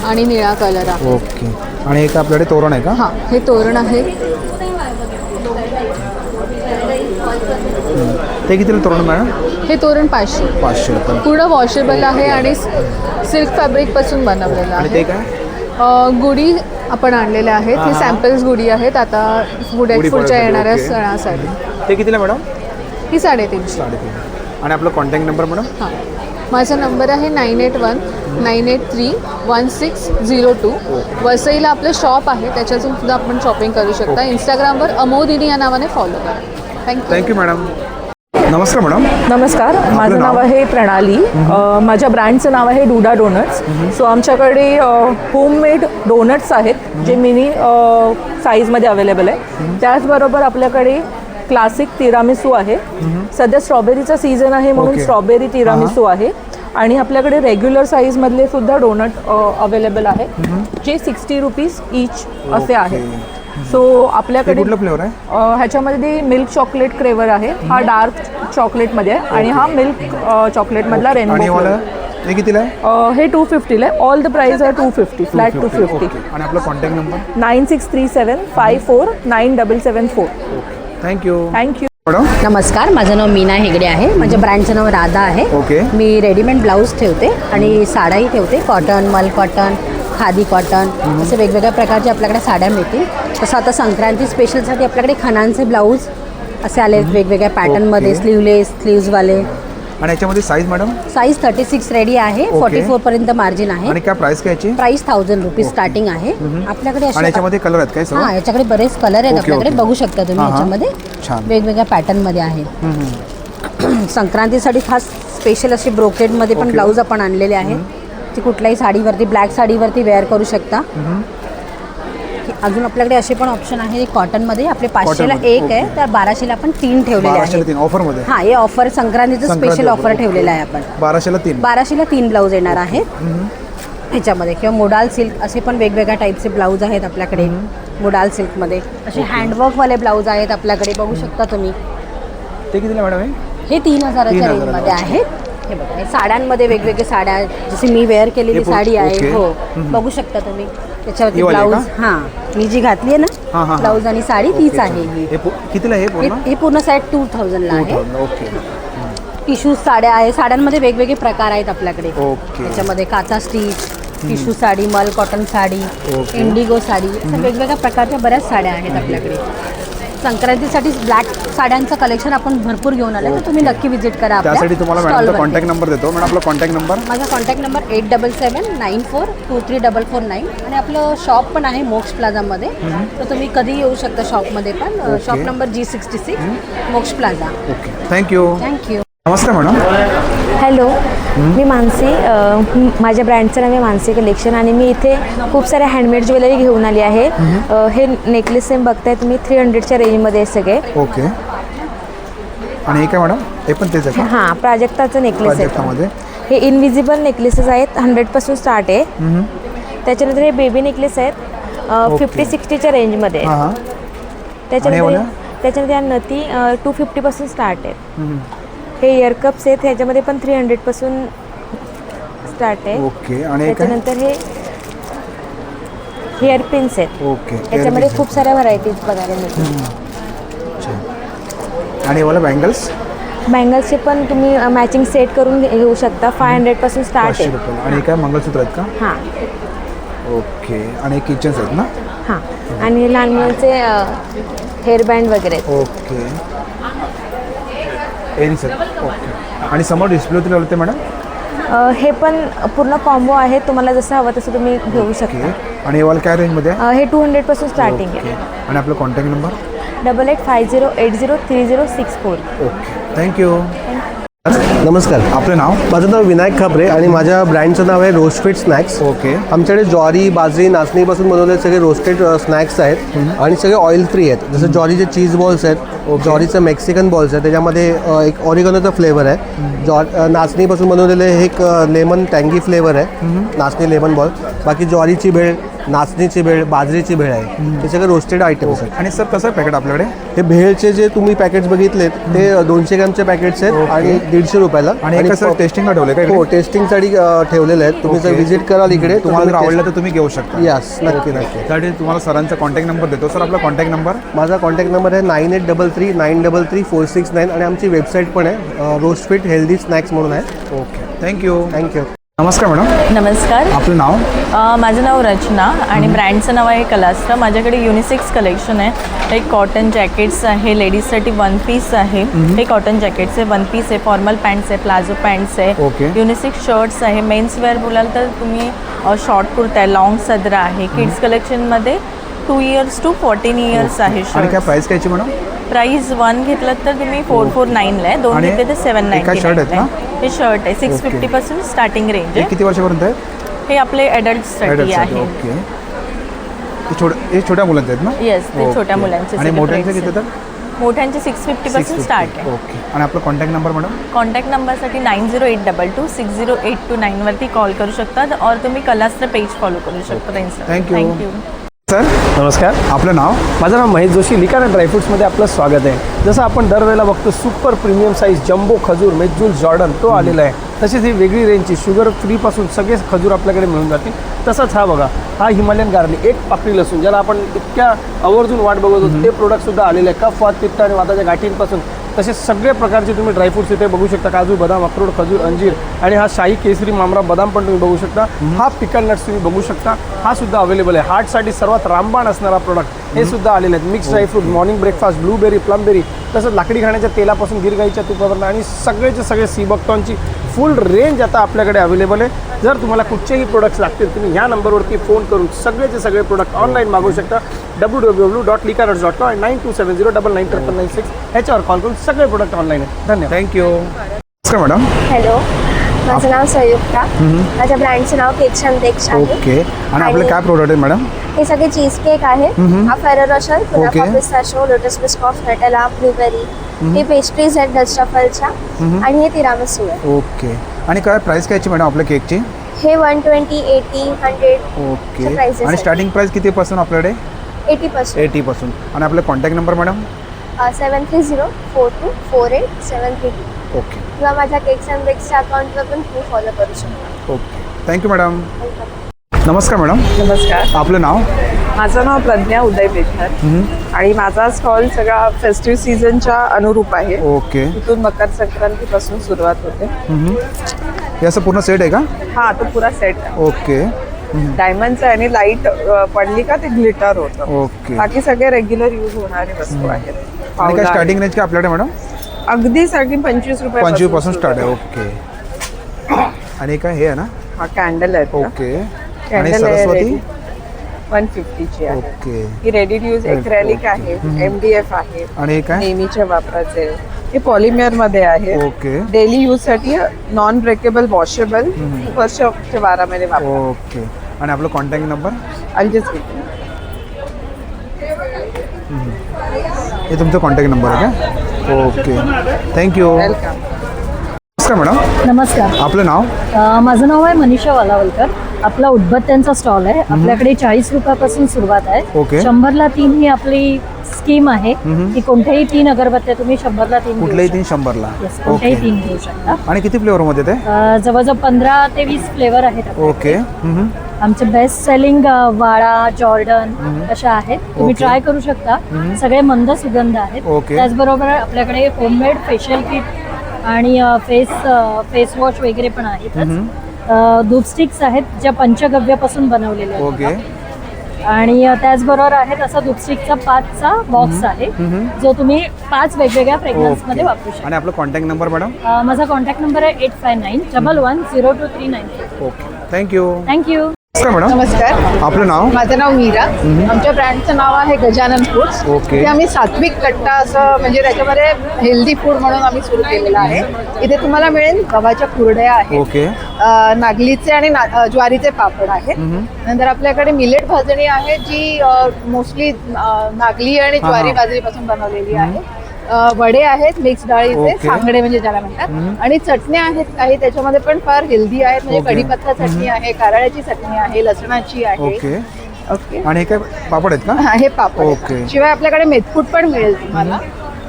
आणि निळा कलर आहे. ओके. आणि एक आपल्याकडे तोरण आहे का? हां, हे तोरण आहे. ते कितीला तोरण मॅडम? हे तोरण 500. 500. पूर्ण वॉशेबल आहे आणि सिल्क फॅब्रिक पासून बनवलेलं आहे. आणि ते काय? गुढी आपण आणलेले आहेत. हे सॅम्पल्स गुढी आहेत आता पुढच्या येणाऱ्या ओके. सणासाठी. ते कितीला मॅडम? ही 350. आणि आपला कॉन्टॅक्ट नंबर मॅडम? हां, माझा नंबर आहे 9819831602. वसईला आपलं शॉप आहे, त्याच्यातून सुद्धा आपण शॉपिंग करू शकता. इंस्टाग्रामवर अमोदिनी या नावाने फॉलो करा. Thank you madam. नमस्कार मॅडम. नमस्कार, माझं नाव आहे प्रणाली. माझ्या ब्रँडचं नाव आहे डुडा डोनट्स. सो आमच्याकडे होममेड डोनट्स आहेत जे मिनी साईजमध्ये अवेलेबल आहे. त्याचबरोबर आपल्याकडे क्लासिक तिरामिसू आहे. सध्या स्ट्रॉबेरीचा सीझन आहे म्हणून स्ट्रॉबेरी तिरामिसू आहे. आणि आपल्याकडे रेग्युलर साईजमधले सुद्धा डोनट अवेलेबल आहे जे 60 रुपीज ईच असे आहेत. सो आपल्याकडे फ्लेवर आहे? ह्याच्यामध्ये मिल्क चॉकलेट फ्लेवर आहे. हा डार्क चॉकलेटमध्ये आहे आणि हा मिल्क चॉकलेटमधला रेनबो फ्लेवर. हे कितीला आहे? हे 250ला आहे. ऑल द प्राइस आहे 250, फ्लॅट 250. आणि आपला कॉन्टॅक्ट नंबर? 9637549774. थँक्यू. नमस्कार, माझं नाव मीना हेगडे आहे. माझ्या ब्रँडचं नाव राधा आहे. मी रेडीमेड ब्लाऊज ठेवते आणि साड्याही ठेवते. कॉटन, मल कॉटन, खादी कॉटन असे वेगवेगळ्या प्रकारचे आपल्याकडे साड्या मिळतील. तसं आता संक्रांती स्पेशलसाठी आपल्याकडे खणांचे ब्लाऊज असे आले आहेत वेगवेगळ्या पॅटर्नमध्ये, स्लीवलेस, स्लीव्जवाले. आणि याच्यामध्ये साईज मॅडम? साईज 36 रेडी आहे. 44 पर्यंत मार्जिन आहे. आणि काय प्राइस काय याची? प्राइस 1000 रुपीज स्टार्टिंग आहे आपल्याकडे. आणि याच्यामध्ये कलर आहेत काय? हां, याच्याकडे बरेच कलर आहेत आपल्याकडे, बघू शकता तुम्ही. याच्यामध्ये वेगवेगळ्या पॅटर्नमध्ये आहेत. संक्रांतीसाठी खास स्पेशल असे ब्रोकेडमध्ये पण ब्लाऊज आपण आणलेले आहेत. ती कुठल्याही साडीवरती, ब्लॅक साडीवरती वेअर करू शकता. अजून आपल्याकडे असे पण ऑप्शन आहे कॉटनमध्ये. आपले 500ला एक आहे, तर 1200ला आपण 3 ठेवलेले आहेत ऑफरमध्ये. हां, हे ऑफर संक्रांतीचं स्पेशल ऑफर ठेवलेलं आहे आपण. 1200ला 3 ब्लाऊज येणार आहेत ह्याच्यामध्ये. किंवा मोडाल सिल्क असे पण वेगवेगळ्या टाईपचे ब्लाऊज आहेत आपल्याकडे. मोडाल सिल्कमध्ये असे हँडवर्कवाले ब्लाऊज आहेत आपल्याकडे, बघू शकता तुम्ही. ते कितीला मॅडम आहे? हे 3000च्या रेंजमध्ये आहेत. हे बघा, हे साड्यांमध्ये वेगवेगळे साड्या, जशी मी वेअर केलेली साडी आहे. हो, बघू शकता तुम्ही. त्याच्यावरती ब्लाऊज, हां, मी जी घातली आहे ना ब्लाऊज आणि साडी तीच आहे ही. कितीला हे पूर्ण सेट 2000ला आहे. टिश्यू साड्या आहे. साड्यांमध्ये वेगवेगळे प्रकार आहेत आपल्याकडे. त्याच्यामध्ये काचा स्टिच, टिश्यू साडी, मल कॉटन साडी, इंडिगो साडी, अशा वेगवेगळ्या प्रकारच्या बऱ्याच साड्या आहेत आपल्याकडे. संक्रांतीसाठी ब्लॅक साड्यांचं कलेक्शन आपण भरपूर घेऊन आलं, तर तुम्ही नक्की विजिट करा. त्यासाठी तुम्हाला मॅडमचा कॉन्टॅक्ट नंबर देतो. मॅडम आपला कॉन्टॅक्ट नंबर? माझा कॉन्टॅक्ट नंबर 8779423449. आणि आपलं शॉप पण आहे मोक्ष प्लाझामध्ये, तर तुम्ही कधी येऊ शकता शॉपमध्ये पण. शॉप नंबर G66 मोक्ष प्लाझा. थँक्यू. नमस्कार मॅडम. हॅलो, मी मानसी. माझ्या ब्रँडचं नाव आहे मानसी कलेक्शन आणि मी इथे खूप सारे हँडमेड ज्वेलरी घेऊन आली आहे. हे नेकलेस सेम बघताय तुम्ही 300च्या रेंजमध्ये आहे सगळे. ओके. आणि हे काय मॅडम? हे पण तेच आहे? हां, प्राजक्ताचं नेकलेस आहे. हे इनविजिबल नेकलेसेस आहेत. 100 स्टार्ट आहे. त्याच्यानंतर हे बेबी नेकलेस आहेत 50-60च्या रेंजमध्ये. त्याच्यानंतर या नती 250 स्टार्ट आहेत. हे इयरकप्स आहेत, ह्याच्यामध्ये पण 300 स्टार्ट आहे. ओके. आणि त्याच्यानंतर हे हेअर पिन्स आहेत. ओके. त्याच्यामध्ये खूप साऱ्या व्हरायटीज बघायला मिळतील. आणि वाला बँगल्सचे पण तुम्ही मॅचिंग सेट करून घेऊ शकता. 500 स्टार्ट आहे. आणि काय मंगळसूत्र आहेत का? हां. ओके. आणि किचन्स आहेत ना? हां. आणि लहान मुलांचे हेअर बँड वगैरे. ओके. ओके. आणि समोर डिस्प्ले होते मॅडम? हे पण पूर्ण कॉम्बो आहे. तुम्हाला जसं हवं तसं तुम्ही घेऊ शकता. आणि वाला काय रेंजमध्ये? हे 200 स्टार्टिंग आहे. आणि आपला कॉन्टॅक्ट नंबर? 8850803064. ओके. थँक्यू. नमस्कार, आपलं नाव? माझं नाव विनायक खापरे आणि माझ्या ब्रँडचं नाव आहे रोस्टेड स्नॅक्स. ओके. आमच्याकडे ज्वारी, बाजरी, नाचणीपासून बनवलेले सगळे रोस्टेड स्नॅक्स आहेत आणि सगळे ऑइल फ्री आहेत. जसं ज्वारीचे चीज बॉल्स आहेत, ज्वारीचं मेक्सिकन बॉल्स आहेत, त्याच्यामध्ये एक ऑरिगॅनोचा फ्लेवर आहे. नाचणीपासून बनवलेले हे एक लेमन टँगी फ्लेवर आहे, नाचणी लेमन बॉल. बाकी ज्वारीची भेळ, नाचणीची भेळ, बाजरीची भेळ आहे. हे सगळे रोस्टेड आयटम्स आहेत. आणि सर कसं पॅकेट आपल्याकडे? हे भेळचे जे तुम्ही पॅकेट्स बघितलेत ते 200 ग्रॅमचे पॅकेट्स आहेत आणि 150 रुपयाला. आणि कसं टेस्टिंगला ठेवले काय? हो, टेस्टिंगसाठी ठेवलेले आहेत. तुम्ही जर व्हिजिट कराल इकडे, तुम्हाला जर आवडलं तर तुम्ही घेऊ शकता. यस, नक्की. त्यासाठी तुम्हाला सरांचा कॉन्टॅक्ट नंबर देतो. सर आपला कॉन्टॅक्ट नंबर? माझा कॉन्टॅक्ट नंबर आहे 9833933469 आणि आमची वेबसाईट पण आहे रोस्टफिट हेल्दी स्नॅक्स म्हणून आहे. ओके. थँक्यू. नमस्कार मॅडम. नमस्कार. आपलं नाव? माझं नाव रचना आणि ब्रँडचं नाव आहे कलास्ट्रा. माझ्याकडे युनिसेक्स कलेक्शन आहे. एक कॉटन जॅकेट्स आहे, लेडीजसाठी वन पीस आहे, हे कॉटन जॅकेट्स आहे, वन पीस आहे, फॉर्मल पॅन्ट्स आहे, प्लाझो पॅन्ट्स आहे, युनिसेक्स शर्ट्स आहे. मेन्स वेअर बोलाल तर तुम्ही शॉर्ट कुर्ता आहे, लॉंग सदरा आहे. किड्स कलेक्शनमध्ये 2 years to 14 years आहे. आणि काय प्राइस कायची मॅडम? प्राइस 1 घेतलं तर तुम्ही 449ला आहे, 2 घेतले तर 799. हे शर्ट आहे 650 पासून स्टार्टिंग रेंज आहे. किती वर्षापर्यंत आहे? हे आपले अडल्टसाठी आहे. ओके. हे छोट्या मुलांचे आहेत ना? येस, ते छोट्या मुलांचे. आणि मोठ्यांचे किती तर? मोठ्यांचे 650 पासून स्टार्ट आहे. ओके. आणि आपला कॉन्टॅक्ट नंबर मॅडम? कॉन्टॅक्ट नंबरसाठी 9082260829 वरती कॉल करू शकतात और तुम्ही कलास्ट्रा पेज फॉलो करू शकता इंस्टा. Thank you sir. नमस्कार. आपलं नाव? माझं नाव महेश जोशी. लिकाना ड्रायफ्रुट्समध्ये आपलं स्वागत आहे. जसं आपण दरवेळेला बघतो सुपर प्रीमियम साईज जम्बो खजूर मेजूल जॉर्डन तो आलेला आहे. तसेच ही वेगळी रेंजची शुगर फ्रीपासून सगळे खजूर आपल्याकडे मिळून जातील. तसंच हा बघा, हा हिमालयन गार्लिक एक पाकळी लसूण ज्याला आपण इतक्या आवर्जून वाट बघत होतो ते प्रोडक्टसुद्धा आलेले आहे. कफ, वात, पित्त आणि वाताच्या गाठींपासून तसेच सगळे प्रकारचे तुम्ही ड्रायफ्रुट्स इथे बघू शकता. काजू, बदाम, अक्रोड, खजूर, अंजीर आणि हा शाही केसरी मामरा बदाम पण तुम्ही बघू शकता. हा पिकल नट्स तुम्ही बघू शकता. हा सुद्धा अवेलेबल आहे. हार्टसाठी सर्वात रामबाण असणारा प्रोडक्ट हे सुद्धा आलेले आहेत. Mix dry fruit, morning breakfast, blueberry, plumberry, तसंच लाकडी खाण्याच्या तेलापासून गिरगाईच्या तुपापर्यंत आणि सगळेचे सगळे सीबक्टॉनची फुल रेंज आता आपल्याकडे अवेलेबल आहे. जर तुम्हाला कुठचेही प्रोडक्ट्स लागतील तुम्ही ह्या नंबरवरती फोन करून सगळेचे सगळे प्रोडक्ट ऑनलाईन मागवू शकता. www.licards.com आणि 9270999996 ह्याच्यावर कॉल करून सगळे प्रोडक्ट ऑनलाईन आहे. धन्यवाद. थँक्यू. नमस्कार मॅडम. हॅलो, माझं नाव संयुक्ता. माझ्या ब्रँडचं नाव केक संदेश आहे. ओके. आणि आपलं काय प्रोडक्ट आहे मॅडम? हे सगळे चीज केक आहे. हा Ferrero Rocher, kunafa pistachio, Lotus Biscoff, Nutella, blueberry. हे पेस्ट्रीज आहेत डस्ट रफलच्या आणि हे तिरामिसू आहे. ओके. आणि काय प्राइस कायची मॅडम आपल्या केकची? हे 120, 80, 100 ओके. आणि स्टार्टिंग प्राइस कितीपासून आपल्याकडे? 80%. 80%. आणि आपला कॉन्टॅक्ट नंबर मॅडम? 7304248732. ओके. किंवा माझ्या केक्स अँड बेक्सच्या अकाउंटवर पण तुम्ही फॉलो करू शकता. ओके. Thank you madam. नमस्कार मॅडम. नमस्कार. आपलं नाव? माझं नाव प्रज्ञा उदय पेठर आणि माझा स्टॉल सगळा फेस्टिव्ह सीझनच्या अनुरूप आहे. ओके. इथून मकर संक्रांतीपासून सुरुवात होते. हे असं पूर्ण सेट आहे का? हा, तो पुरा सेट आहे. ओके. डायमंडचं आणि लाईट पडली का ते ग्लिटर होतं. ओके. बाकी सगळे रेग्युलर यूज होणारे वस्तू आहेत. आणि काय स्टार्टिंग रेंज काय आपल्याकडे मॅडम? अगदी साठी 25 रुपये 25 पासून स्टार्ट आहे. ओके. आणि काय हे आहे ना? हा कॅन्डल आहे. ओके. आणि सरस्वती 150 ची आहे. ओके. ही रेडी टू यूज एक्रेलिक आहे, MDF आहे आणि हे काय? नेहमीच्या वापराचे. हे पॉलिमर मध्ये आहे. ओके. डेली यूज साठी नॉन ब्रेकेबल वॉशेबल वर्षाचे 12 महिने वापर. ओके. आणि आपला कॉन्टॅक्ट नंबर? हे तुमचा कॉन्टॅक्ट नंबर आहे का? ओके. थँक्यू. वेलकम. नमस्कार मॅडम. नमस्कार. आपलं नाव? माझं नाव आहे मनीषा वालावलकर. आपला उदबत्त्यांचा स्टॉल आहे. आपल्याकडे 40 रुपयापासून सुरुवात आहे. ओके. 100ला 3 ही आपली स्कीम आहे की कोणत्याही 3 अगरबत्त्या तुम्ही 100ला 3 कुठल्याही 3 100ला? कोणत्याही 3 घेऊ शकता. आणि किती फ्लेवरमध्ये ते? जवळजवळ 15 ते 20 फ्लेवर आहेत. ओके. आमचे बेस्ट सेलिंग वाळा, जॉर्डन अशा आहेत. तुम्ही ट्राय करू शकता. सगळे मंद सुगंध आहेत. त्याचबरोबर आपल्याकडे होममेड फेशियल किट आणि फेस वॉश वगैरे पण आहेतच. धूप स्टिक्स आहेत ज्या पंचगव्यापासून बनवलेल्या आहेत. ओके. आणि त्याचबरोबर आहेत असा धूप स्टिकचा 5चा बॉक्स आहे जो तुम्ही 5 वेगवेगळ्या फ्रेग्रन्समध्ये वापरू शकता. आणि आपला कॉन्टॅक्ट नंबर मॅडम? माझा कॉन्टॅक्ट नंबर आहे 8591102393. ओके. थँक्यू. थँक्यू. नमस्कार मॅडम. नमस्कार. आपलं नाव? माझं नाव मीरा. आमच्या ब्रँडचं नाव आहे गजानन फूड्स. ओके. इथे आम्ही सात्विक कट्टा असं म्हणजे त्याच्यामध्ये हेल्दी फूड म्हणून आम्ही सुरू केलेलं आहे. इथे तुम्हाला मिळेल गव्हाच्या कुरड्या आहेत. ओके. नागलीचे आणि ज्वारीचे पापड आहेत. नंतर आपल्याकडे मिलेट भाजणी आहे जी मोस्टली नागली आणि ज्वारी बाजरीपासून बनवलेली आहे. वडे आहेत मिक्स डाळीचे, सांगडे म्हणजे ज्याला म्हणतात. आणि चटण्या आहेत काही त्याच्यामध्ये पण फार हेल्दी आहेत. म्हणजे कढीपत्ता चटणी आहे, कारळ्याची चटणी आहे, लसणाची आहे. ओके. आणि हे काय पापड आहेत का? हे पापड. ओके. शिवाय आपल्याकडे मेथकूट पण मिळेल तुम्हाला.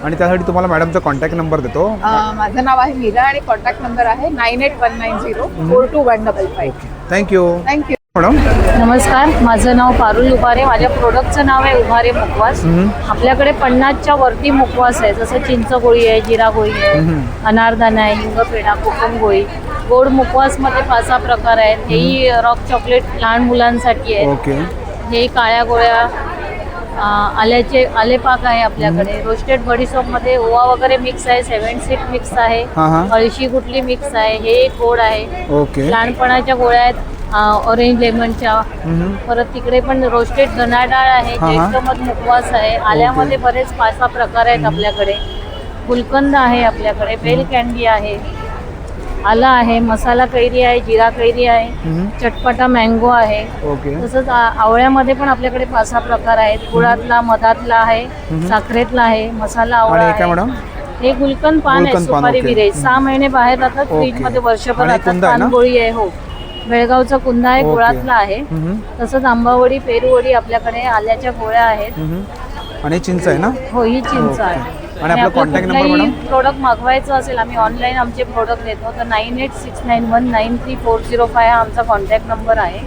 आणि त्यासाठी तुम्हाला मॅडमचा कॉन्टॅक्ट नंबर देतो. माझं नाव आहे मीरा आणि कॉन्टॅक्ट नंबर आहे 9819042155. थँक्यू. Thank you madam. नमस्कार. माझं नाव पारुल उभारे. माझ्या प्रोडक्टचं नाव आहे उभारे मुखवास. आपल्याकडे 50च्या वरती मुखवास आहे जसं चिंचगोळी आहे, जिरा गोळी आहे, अनारदाना आहे, हिंगपेढा, कोकम गोळी गोड मुखवासमध्ये 5-6 प्रकार आहेत. हेही रॉक चॉकलेट लहान मुलांसाठी आहे. ओके. हे काळ्या गोळ्या, आलेपाक आहे आपल्याकडे. रोस्टेड बडीसोपमध्ये ओवा वगैरे मिक्स आहे, 7 सीड मिक्स आहे, अळशी गुटली मिक्स आहे. हे एक गोड आहे. ओके. लहानपणाच्या गोळ्या आहेत ऑरेंज लेमनच्या. परत तिकडे पण रोस्टेड धना डाळ आहे, ज्येष्ठमध मुखवास आहे. आल्यामध्ये बरेच 5-6 प्रकार आहेत आपल्याकडे. गुलकंद आहे आपल्याकडे, बेल कॅन्डी आहे, आला आहे, मसाला कैरी आहे, जिरा कैरी आहे, चटपटा मँगो आहे. तसंच आवळ्यामध्ये पण आपल्याकडे 5-6 प्रकार आहेत. गुळातला, मधातला आहे, साखरेतला आहे, मसाला आवळा आहे. हे गुलकंद पान आहे, सुपारी विरे. 6 महिने बाहेर राहतात, फ्रीज मध्ये वर्षभर राहतात. पानगोळी आहे, हो, बेळगावचा कुंदा आहे, गुळातला आहे. तसंच आंबावडी, पेरूवडी आपल्याकडे, आल्याच्या गोळ्या आहेत. आणि चिंच आहे ना? हो, ही चिंच आहे. आणि आपला कॉन्टॅक्ट नंबर मॅडम? प्रोडक्ट मागवायचं असेल, आम्ही ऑनलाईन आमचे प्रोडक्ट देतो, तर 9869193405 हा आमचा कॉन्टॅक्ट नंबर आहे.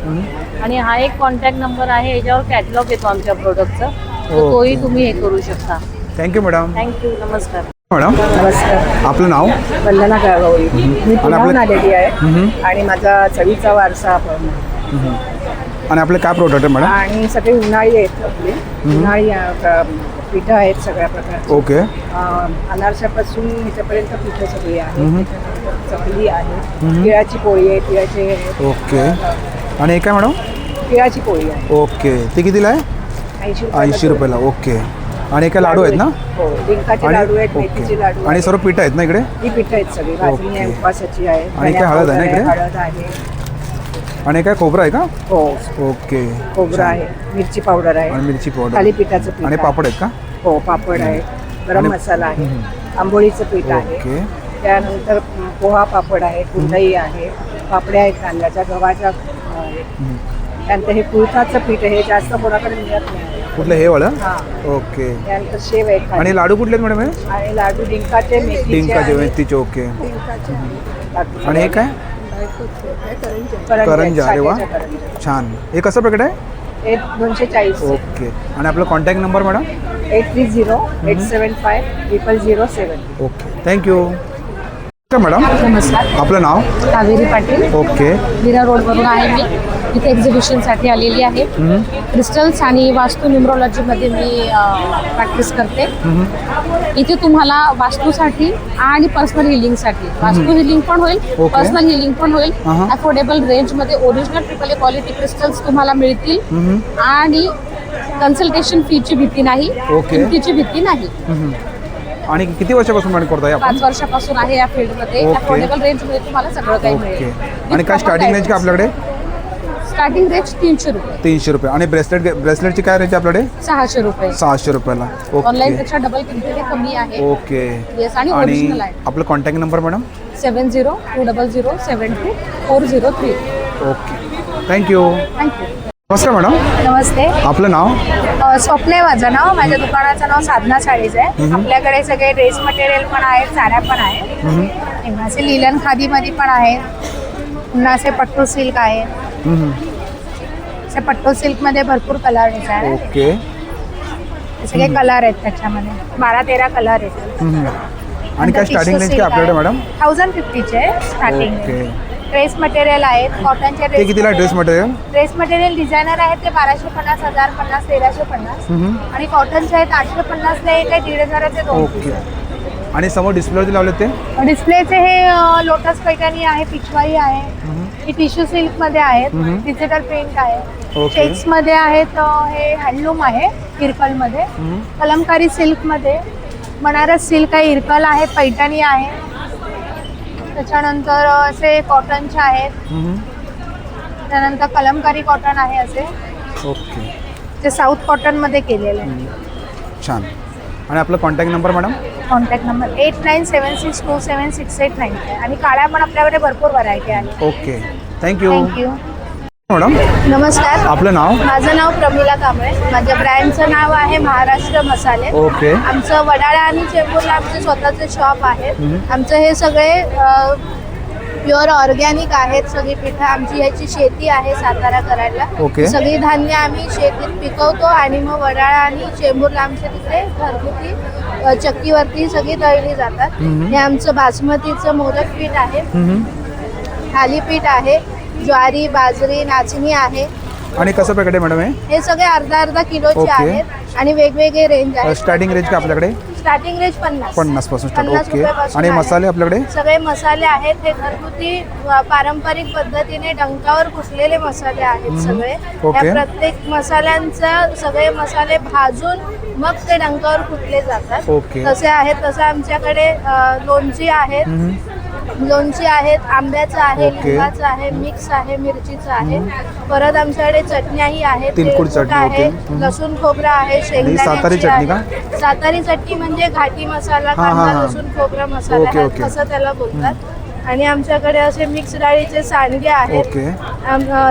आणि हा एक कॉन्टॅक्ट नंबर आहे, याच्यावर कॅटलॉग येतो आमच्या प्रोडक्टचा, तर तोही तुम्ही हे करू शकता. Thank you madam. थँक्यू. नमस्कार मॅडम. नमस्कार. आपलं नाव? वंदना गाळगावळी. मी पुण्याहून आलेली आहे आणि माझा चवीचा वारसा आणि आपले काय प्रोडक्ट आहे मॅडम? आणि सगळे उन्हाळी आहेत आपले. उन्हाळी पिठं आहेत सगळ्या प्रकारची. ओके. अनारशापासून ह्याच्यापर्यंत पिठं सगळी आहेत. चकली आहे, तिळाची पोळी आहे, तिळाचे. ओके. आणि हे काय मॅडम? तिळाची पोळी आहे. ओके. ते कितीला आहे? 80 रुपयाला. ओके. आणि काय लाडू आहेत ना? हो, डिंकाचे लाडू आहेत, मेथीचे लाडू. आणि सर्व पिठं आहेत ना इकडे? ही पिठं आहेत सगळी. भाजणी आहे, उपवासाची आहे. आणि काय हळद आहे ना इकडे? हळद आहे. आणि काय खोबरं आहे का? हो. ओके. खोबरं आहे, मिरची पावडर आहे, आणि मिरची पावडर, थालीपीठाचं पीठ आणि पापड आहेत का? हो, पापड आहे, गरम मसाला आहे, आंबोळीचं पीठ आहे. त्यानंतर पोहा पापड आहे, कुंडई आहे, पापड्या आहेत तांदळाच्या, गव्हाच्या. त्यानंतर हे कुळथाचं पीठ आहे, जास्त कोणाकडे मिळत नाही. कुठलं हे वाला? ओके. त्यानंतर शेव आहे. आणि लाडू कुठले आहेत मॅडम? आणि लाडू डिंकाचे, मेथीचे. ओके. आणि हे काय? करंजा. अरे वा, छान. हे कसं पॅकेट आहे? 240. ओके. आणि आपला contact number madam? 8308750007. Okay. Thank you madam. नमस्कार. आपलं नाव? कावेरी पाटील. ओके. विरा रोडवरून आहे मी. इथे एक्झिबिशनसाठी आलेली आहे. क्रिस्टल्स आणि वास्तू न्यूमरोलॉजीमध्ये मी प्रॅक्टिस करते. इथे तुम्हाला वास्तूसाठी आणि पर्सनल हिलिंगसाठी, वास्तू हिलिंग पण होईल, पर्सनल हिलिंग पण होईल. अफोर्डेबल रेंजमध्ये ओरिजिनल ट्रिपल क्वालिटी क्रिस्टल्स तुम्हाला मिळतील. आणि कन्सल्टेशन फीची भीती नाही, किमतीची भीती नाही. आणि किती वर्षापासून मॅडम करताय आपण? 5 वर्षापासून आहे या फील्डमध्ये. अफोर्डेबल रेंजमध्ये तुम्हाला सगळं काही मिळेल. आणि काय स्टार्टिंग रेंज का आपल्याकडे? स्टार्टिंग रेंज 300 रुपये. 300 रुपये. आणि ब्रेसलेटची काय रेंज आपल्याकडे? 600 रुपये. 600 रुपयाला. ऑनलाईन पेक्षा डबल किमतीने कमी आहे. ओके. येस. आणि ओरिजिनल आहे. आपलं contact number madam? 7020072403. Okay. Thank you. Thank you. नमस्कार मॅडम. नमस्ते. आपलं नाव? स्वप्न आहे माझं नाव. माझ्या दुकानाचं नाव साधना साडीज आहे. आपल्याकडे सगळे ड्रेस मटेरियल पण आहेत, साड्या पण आहेत. असे लिलन खादीमध्ये पण आहेत. पुन्हा असे पट्टू सिल्क आहे. असे पट्टू सिल्कमध्ये भरपूर कलर डिझाईन आहेत. ओके. सगळे कलर आहेत त्याच्यामध्ये, 12-13 कलर आहेत. आणि काय स्टार्टिंग रेंज काय आपल्याकडे मॅडम? 1050चे स्टार्टिंग. ड्रेस मटेरियल आहेत, कॉटनचे ते कितीला dress material? Dress material designer आहेत ते 1250, 1050, 1350. आणि कॉटनचे आहेत 850 ला एक आहे, 1500चे 2. ओके. आणि समोर डिस्प्लेवरती लावले ते? डिस्प्लेचे हे लोटस पैठणी आहे, पिशवाई आहे, ही टिश्यू सिल्क मध्ये आहेत, डिजिटल प्रिंट आहे, चेक्स मध्ये आहेत, हे हँडलूम आहे इरकल मध्ये, कलमकारी सिल्क मध्ये, बनारस सिल्क आहे, इरकल आहे, पैठणी आहे. त्याच्यानंतर असे कॉटनचे आहेत. त्यानंतर कलमकारी कॉटन आहे असे. ओके. ते साऊथ कॉटन मध्ये केलेले आहे. छान. आणि आपला contact number madam? Contact number 8976276895. आणि काळ्या पण आपल्याकडे भरपूर व्हरायटी आहे. ओके. थँक्यू. Thank you madam. नमस्कार. आपलं नाव? माझं नाव प्रमिला कांबळे. माझ्या ब्रँडचं नाव आहे महाराष्ट्र मसाले. ओके. आमचं वडाळा आणि चेंबूरला आमचे स्वतःचे शॉप आहे. आमचं हे सगळे प्युअर ऑर्गॅनिक आहेत. सगळी पिठं आमची ह्याची शेती आहे सातारा करायला. ओके. सगळी धान्य आम्ही शेतीत पिकवतो आणि मग वडाळा आणि चेंबूरला आमच्या तिकडे घरगुती चक्कीवरती सगळी दळली जातात. हे आमचं बासमतीचं मोदक पीठ आहे. थालीपीठ आहे, ज्वारी, बाजरी, नाचणी आहे. आणि कसं पॅकेट आहे मॅडम हे सगळे अर्धा किलोचे ओके. आहेत आणि वेगवेगळे रेंज आहेत. स्टार्टिंग रेंज का आपल्याकडे? स्टार्टिंग रेंज 50 पासून स्टार्ट. 50 ओके. रुपयापासून आणि आहे. मसाले आपल्याकडे? सगळे मसाले आहेत. हे घरगुती पारंपरिक पद्धतीने डंकावर कुटलेले मसाले आहेत सगळे. ओके. या प्रत्येक मसाल्यांचा सगळे मसाले भाजून मग ते डंकावर कुटले जातात. ओके. तसे आहेत. तसं आमच्याकडे लोणची आहेत, लोणची आहेत, आंब्याचं आहे, ओके. लिंबाचं आहे, मिक्स आहे, मिरचीचं आहे. परत आमच्याकडे चटण्याही आहेत, तिळकुट तेलकुट चटणी, आहे, ओके. लसूण खोबरं आहे, सातारी शेंगदाण्याची चटणी आहे. सातारी चटणी म्हणजे घाटी मसाला, हा, हा, कांदा, हा. लसूण खोबरं मसाला ओके, आहे, ओके. असं त्याला बोलतात. आणि आमच्याकडे असे मिक्स डाळीचे सांडगे आहेत. ओके.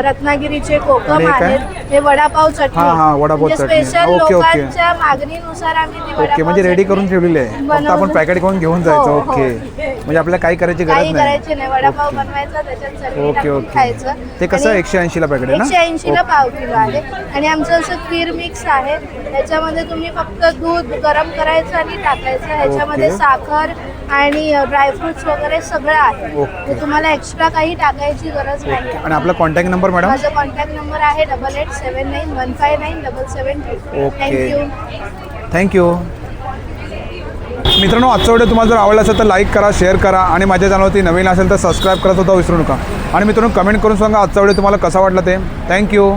रत्नागिरीचे आणि कोकम हे काय? आहेत. हे वडापाव चटणी. हा, हा, vada pav chutney. Special okay, okay. लोकांच्या मागणीनुसार आम्ही ती ओके, म्हणजे रेडी करून ठेवलेली आहे, फक्त आपण बनवून- पॅकेट करून घेऊन जायचं. हो, हो. ओके, म्हणजे आपल्याला काही करायची गरज काही नाही. करायचे नाही. वडापाव बनवायचा, त्याच्यात चटणी ओके, टाकून ओके. खायचं. ते कसं आणि 180 ला पॅकेट आहे ना? 180 ला पाव किलो आहे. आणि आमचं असं खीर मिक्स आहे. त्याच्यामध्ये तुम्ही फक्त दूध गरम करायचं आणि टाकायचं. ह्याच्यामध्ये ओके. साखर आणि ड्रायफ्रुट्स वगैरे सगळं आहे. ओके. तर तुम्हाला एक्स्ट्रा काही टाकायची गरज नाही. आणि आपला कॉन्टॅक्ट नंबर मॅडम? माझा कॉन्टॅक्ट नंबर आहे 8879159772. ओके. थँक्यू. थँक्यू. मित्रांनो, आजचा व्हिडिओ तुम्हाला जर आवडला असेल तर लाईक करा, शेअर करा आणि माझ्या चॅनलवरती नवीन असेल तर सबस्क्राईब करायला सुद्धा विसरू नका. आणि मित्रांनो, कमेंट करून सांगा आजचा व्हिडिओ तुम्हाला कसा वाटला ते. थँक्यू.